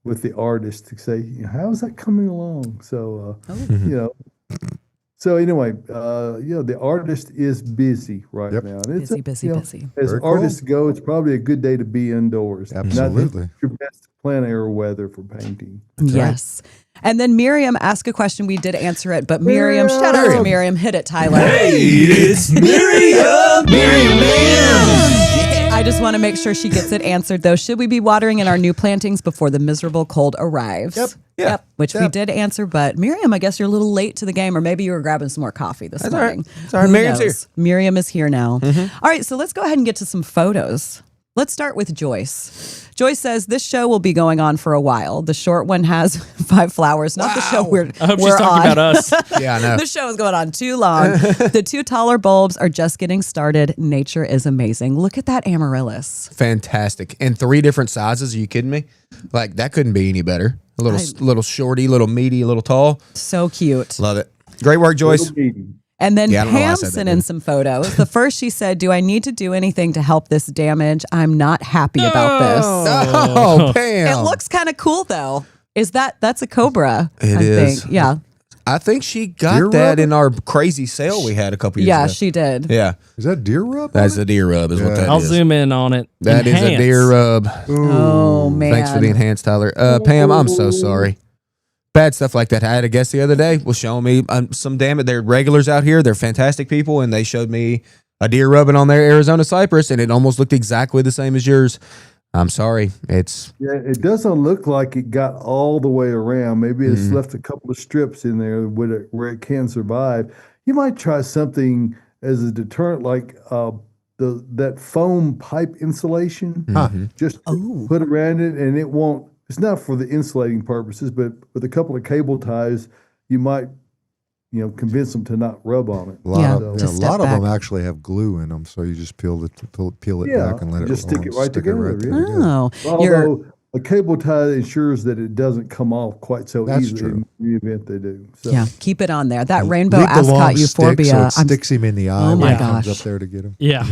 with the artist to say, how is that coming along? So, So anyway, the artist is busy right Yep. now. And Busy, busy, busy. As Very cool. artists go, it's probably a good day to be indoors. Absolutely. Not your best plein air weather for painting. Yes. And then Miriam asked a question. We did answer it, but Miriam, shout out to Miriam. Hit it, Tyler. It's Miriam. I just want to make sure she gets it answered, though. Should we be watering in our new plantings before the miserable cold arrives? Yep. Yeah. Which we did answer, but Miriam, I guess you're a little late to the game, or maybe you were grabbing some more coffee this That's all right. morning. It's all right. Who Miriam's knows? here. Miriam is here now. All right, so let's go ahead and get to some photos. Let's start with Joyce. Joyce says this show will be going on for a while. The short one has 5 flowers, not the show we're I hope we're she's talking on. about us. Yeah, I know. The show is going on too long. The 2 taller bulbs are just getting started. Nature is amazing. Look at that amaryllis. Fantastic. And 3 different sizes. Are you kidding me? Like, that couldn't be any better. A little shorty, little meaty, a little tall. So cute. Love it. Great work, Joyce. Little meeting. And then Yeah, I don't know why I Pam said that, sent in dude. some photos. The first she said, do I need to do anything to help this damage? I'm not happy about this. Oh, Pam. It looks kind of cool though. That's a cobra? It I is. think. Yeah. I think she got Deer that rub? in our crazy sale we had a couple years Yeah, ago. she did. Yeah. Is that deer rub? That's a deer rub is what Yeah. that I'll is. zoom in on it. That is a Enhance. deer rub. Oh man. Thanks for the enhanced, Tyler. Pam, I'm so sorry. Bad stuff like that. I had a guest the other day was showing me some damage. They're regulars out here. They're fantastic people, and they showed me a deer rubbing on their Arizona cypress, and it almost looked exactly the same as yours. I'm sorry. It's Yeah, it doesn't look like it got all the way around. Maybe it's left a couple of strips in there where it can survive. You might try something as a deterrent, like that foam pipe insulation. Just put around it, and it won't. It's not for the insulating purposes, but with a couple of cable ties, you might, convince them to not rub on it. A lot, Yeah, of, to a step lot of them back. actually have glue in them, so you just peel it Yeah, back and let it just stick it roll, right together, yeah. together. Oh, you're Although a cable tie ensures that it doesn't come off quite so That's easily true. in the event they do. So. yeah. Keep it on there. That rainbow Leave the long ascot stick euphorbia. so it sticks him in the eye Oh when my he comes gosh. up there to get him. Yeah.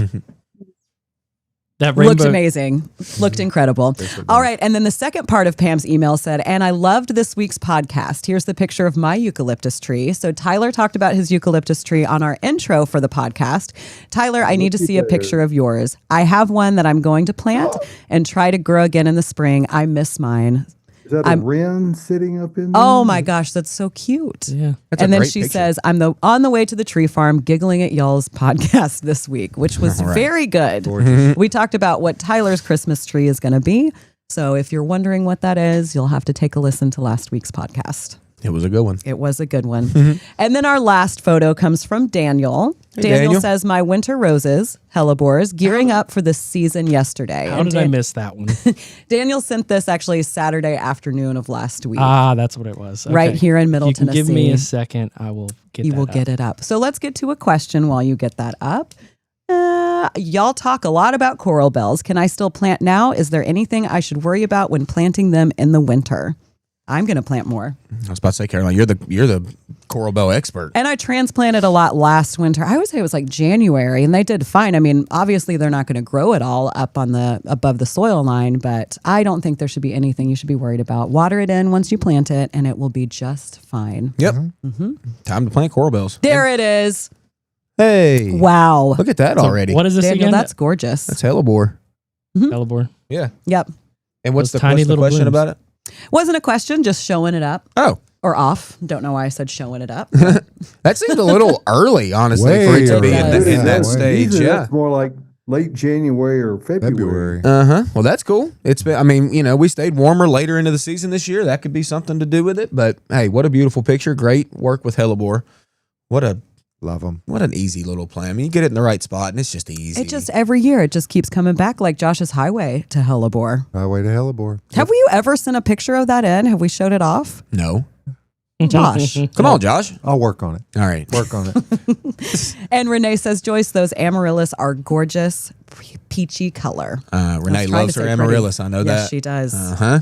That Looked rainbow. amazing. Looked incredible. All right. And then the second part of Pam's email said, and I loved this week's podcast. Here's the picture of my eucalyptus tree. So Tyler talked about his eucalyptus tree on our intro for the podcast. Tyler, I need to see a picture of yours. I have one that I'm going to plant and try to grow again in the spring. I miss mine. Is that a wren sitting up in there? Oh my gosh, that's so cute. Yeah. That's a And then great she picture. says, I'm on the way to the tree farm giggling at y'all's podcast this week, which was very good. We talked about what Tyler's Christmas tree is going to be. So if you're wondering what that is, you'll have to take a listen to last week's podcast. It was a good one. It was a good one. And then our last photo comes from Daniel. Daniel Daniel. says, my winter roses, hellebores, gearing up for the season yesterday. How And did I miss that one? Daniel sent this actually Saturday afternoon of last week. That's what it was. Right Okay. here in Middle You can Tennessee. give me a second. I will get You that will up. get it up. So let's get to a question while you get that up. Y'all talk a lot about coral bells. Can I still plant now? Is there anything I should worry about when planting them in the winter? I'm going to plant more. I was about to say, Caroline, you're the coral bell expert. And I transplanted a lot last winter. I would say it was like January, and they did fine. I mean, obviously they're not going to grow it all up on above the soil line, but I don't think there should be anything you should be worried about. Water it in once you plant it, and it will be just fine. Yep. Time to plant coral bells. There it is. Hey. Wow. Look at that So already. what is this Daniel, again? that's gorgeous. That's hellebore. Hellebore. Yeah. Yep. And what's Those the, tiny what's the little question blooms. about it? Wasn't a question, just showing it up. Oh. Or off. Don't know why I said showing it up. That seemed a little early, honestly, Way for it to be early. in that Yeah. stage. Usually Yeah. that's more like late January or February. Uh-huh. Well, that's cool. It's been, I mean, we stayed warmer later into the season this year. That could be something to do with it. But hey, what a beautiful picture. Great work with hellebore. Love them. What an easy little plant. I mean, you get it in the right spot and it's just easy. It just every year it just keeps coming back like Josh's highway to Hellebore. Highway to Hellebore. Have you ever sent a picture of that in? Have we showed it off? No. Josh. Come on, Josh. I'll work on it. All right. Work on it. And Renee says, Joyce, those amaryllis are gorgeous, peachy color. Renee trying loves to her say amaryllis. I know Yes, that. she does. Uh-huh.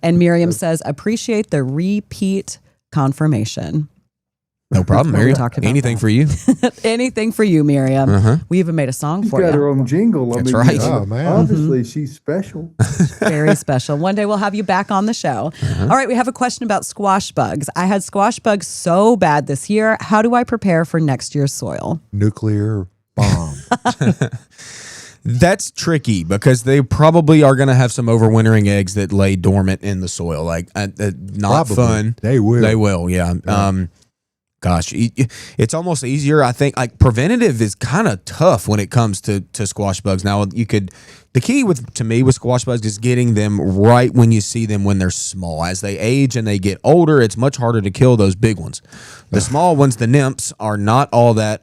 And Miriam says, appreciate the repeat confirmation. No problem, We Miriam. talked about Anything that. for you. Anything for you, Miriam. Uh-huh. We even made a song She's for got you. her own jingle. That's right. Oh, man. Obviously, she's special. Very special. One day we'll have you back on the show. All right, we have a question about squash bugs. I had squash bugs so bad this year. How do I prepare for next year's soil? Nuclear bomb. That's tricky because they probably are going to have some overwintering eggs that lay dormant in the soil. Like, not Probably. fun. They will. They will, yeah. Gosh, it's almost easier. I think like preventative is kind of tough when it comes to squash bugs. Now, the key to me with squash bugs is getting them right when you see them when they're small. As they age and they get older, it's much harder to kill those big ones. The small ones, the nymphs, are not all that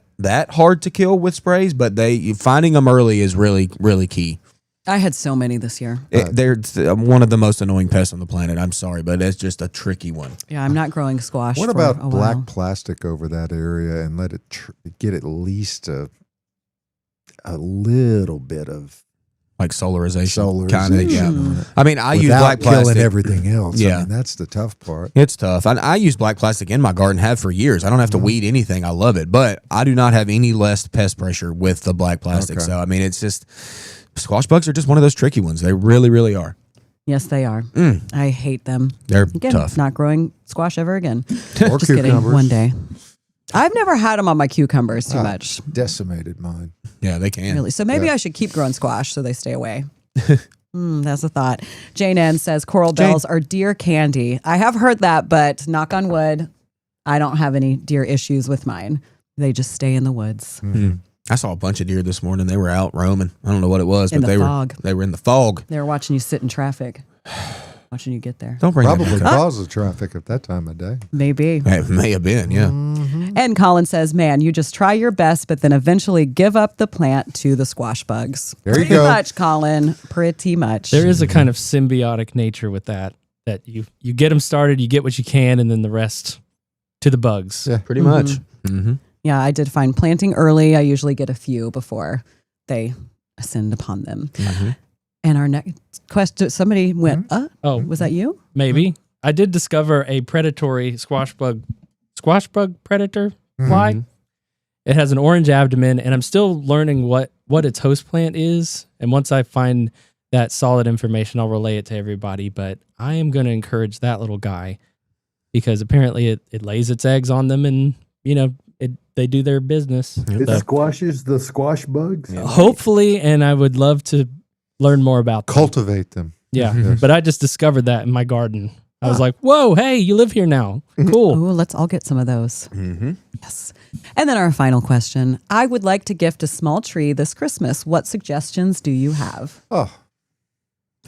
hard to kill with sprays, but finding them early is really, really key. I had so many this year. They're one of the most annoying pests on the planet. I'm sorry, but it's just a tricky one. Yeah, I'm not growing squash. What for about a black while. plastic over that area and let it get at least a little bit of Like solarization. solarization Kind of, yeah. on it I mean, I use without black killing plastic. everything else. Yeah. I mean, that's the tough part. It's tough. I use black plastic in my garden, have for years. I don't have to weed anything. I love it. But I do not have any less pest pressure with the black plastic. Okay. So, I mean, it's just, squash bugs are just one of those tricky ones. They really, really are. Yes, they are. I hate them. They're Again, tough. not growing squash ever again. Or Just kidding. cucumbers. One day. I've never had them on my cucumbers too Ah, much. Decimated mine. Yeah, they can. Really. So maybe I should keep growing squash so they stay away. That's a thought. Jane Ann says coral bells are deer candy. I have heard that, but knock on wood, I don't have any deer issues with mine. They just stay in the woods. I saw a bunch of deer this morning. They were out roaming. I don't know what it was, In but the they fog. were in the fog. They were watching you sit in traffic, watching you get there. Don't bring Probably that back up. cause of traffic at that time of day. Maybe. It may have been, yeah. And Colin says, man, you just try your best, but then eventually give up the plant to the squash bugs. There you Pretty go. much, Colin. Pretty much. There is a kind of symbiotic nature with that you get them started, you get what you can, and then the rest to the bugs. Yeah. Pretty much. Mm-hmm. Yeah, I did find planting early. I usually get a few before they ascend upon them. And our next question, somebody went, Oh, was that you? maybe. I did discover a predatory squash bug predator fly. It has an orange abdomen, and I'm still learning what its host plant is. And once I find that solid information, I'll relay it to everybody. But I am going to encourage that little guy because apparently it lays its eggs on them, and they do their business. It So squashes the squash bugs. hopefully, and I would love to learn more about them. Cultivate them. Yeah, Yes. but I just discovered that in my garden. I was like, whoa, hey, you live here now. Cool. Oh, let's all get some of those. Mm-hmm. Yes. And then our final question. I would like to gift a small tree this Christmas. What suggestions do you have? Oh,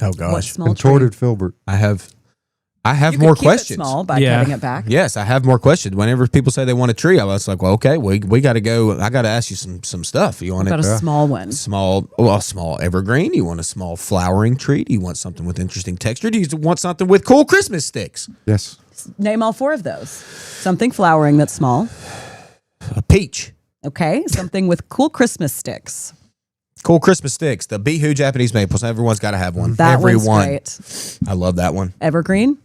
Oh, What gosh. small tree? contorted filbert. I have You more could keep questions. It small by Yeah. cutting it back. Yes, I have more questions. Whenever people say they want a tree, I was like, well, okay, we got to go. I got to ask you some stuff. You want What about it a small one? a small evergreen? You want a small flowering tree? Do you want something with interesting texture? Do you want something with cool Christmas sticks? Yes. Name all four of those. Something flowering that's small. A peach. Okay, something with cool Christmas sticks. Cool Christmas sticks. The Bihu Japanese maples. Everyone's got to have one. That Everyone. one's great. I love that one. Evergreen.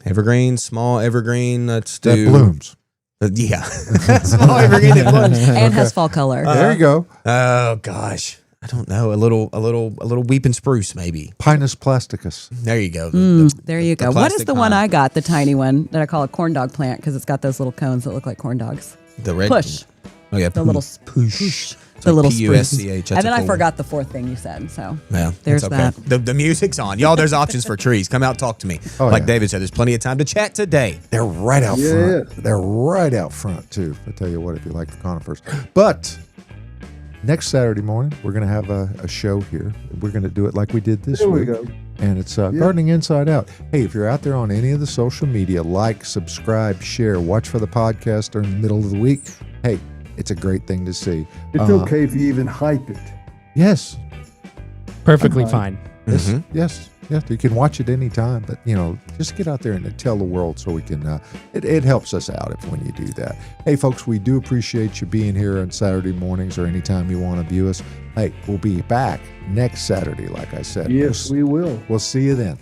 Evergreen, small evergreen. Let's That do. blooms. Yeah. Small evergreen that blooms. And has fall color. There you go. Oh gosh. I don't know. A little weeping spruce, maybe. Pinus plasticus. There you go. There you go. the What is plastic the one pine. I got? The tiny one that I call a corn dog plant because it's got those little cones that look like corn dogs. The red Push. Oh yeah. The little push. The little spruce. P-U-S-C-H. And then I cool forgot the fourth thing you said. So Yeah, there's it's okay. that. The music's on. Y'all, there's options for trees. Come out, talk to me. Oh, like yeah. David said, there's plenty of time to chat today. They're right out Yeah. front. They're right out front, too. I tell you what, if you like the conifers. But next Saturday morning, we're going to have a show here. We're going to do it like we did this There we week. go. And it's Gardening Inside Out. Hey, if you're out there on any of the social media, like, subscribe, share, watch for the podcast during the middle of the week. Hey, it's a great thing to see. It's okay if you even hype it. Yes. Perfectly fine. Yes, Mhm. yes, yes. You can watch it anytime, but just get out there and tell the world so we can. It helps us out when you do that. Hey, folks, we do appreciate you being here on Saturday mornings or anytime you want to view us. Hey, we'll be back next Saturday, like I said. Yes, we will. We'll see you then.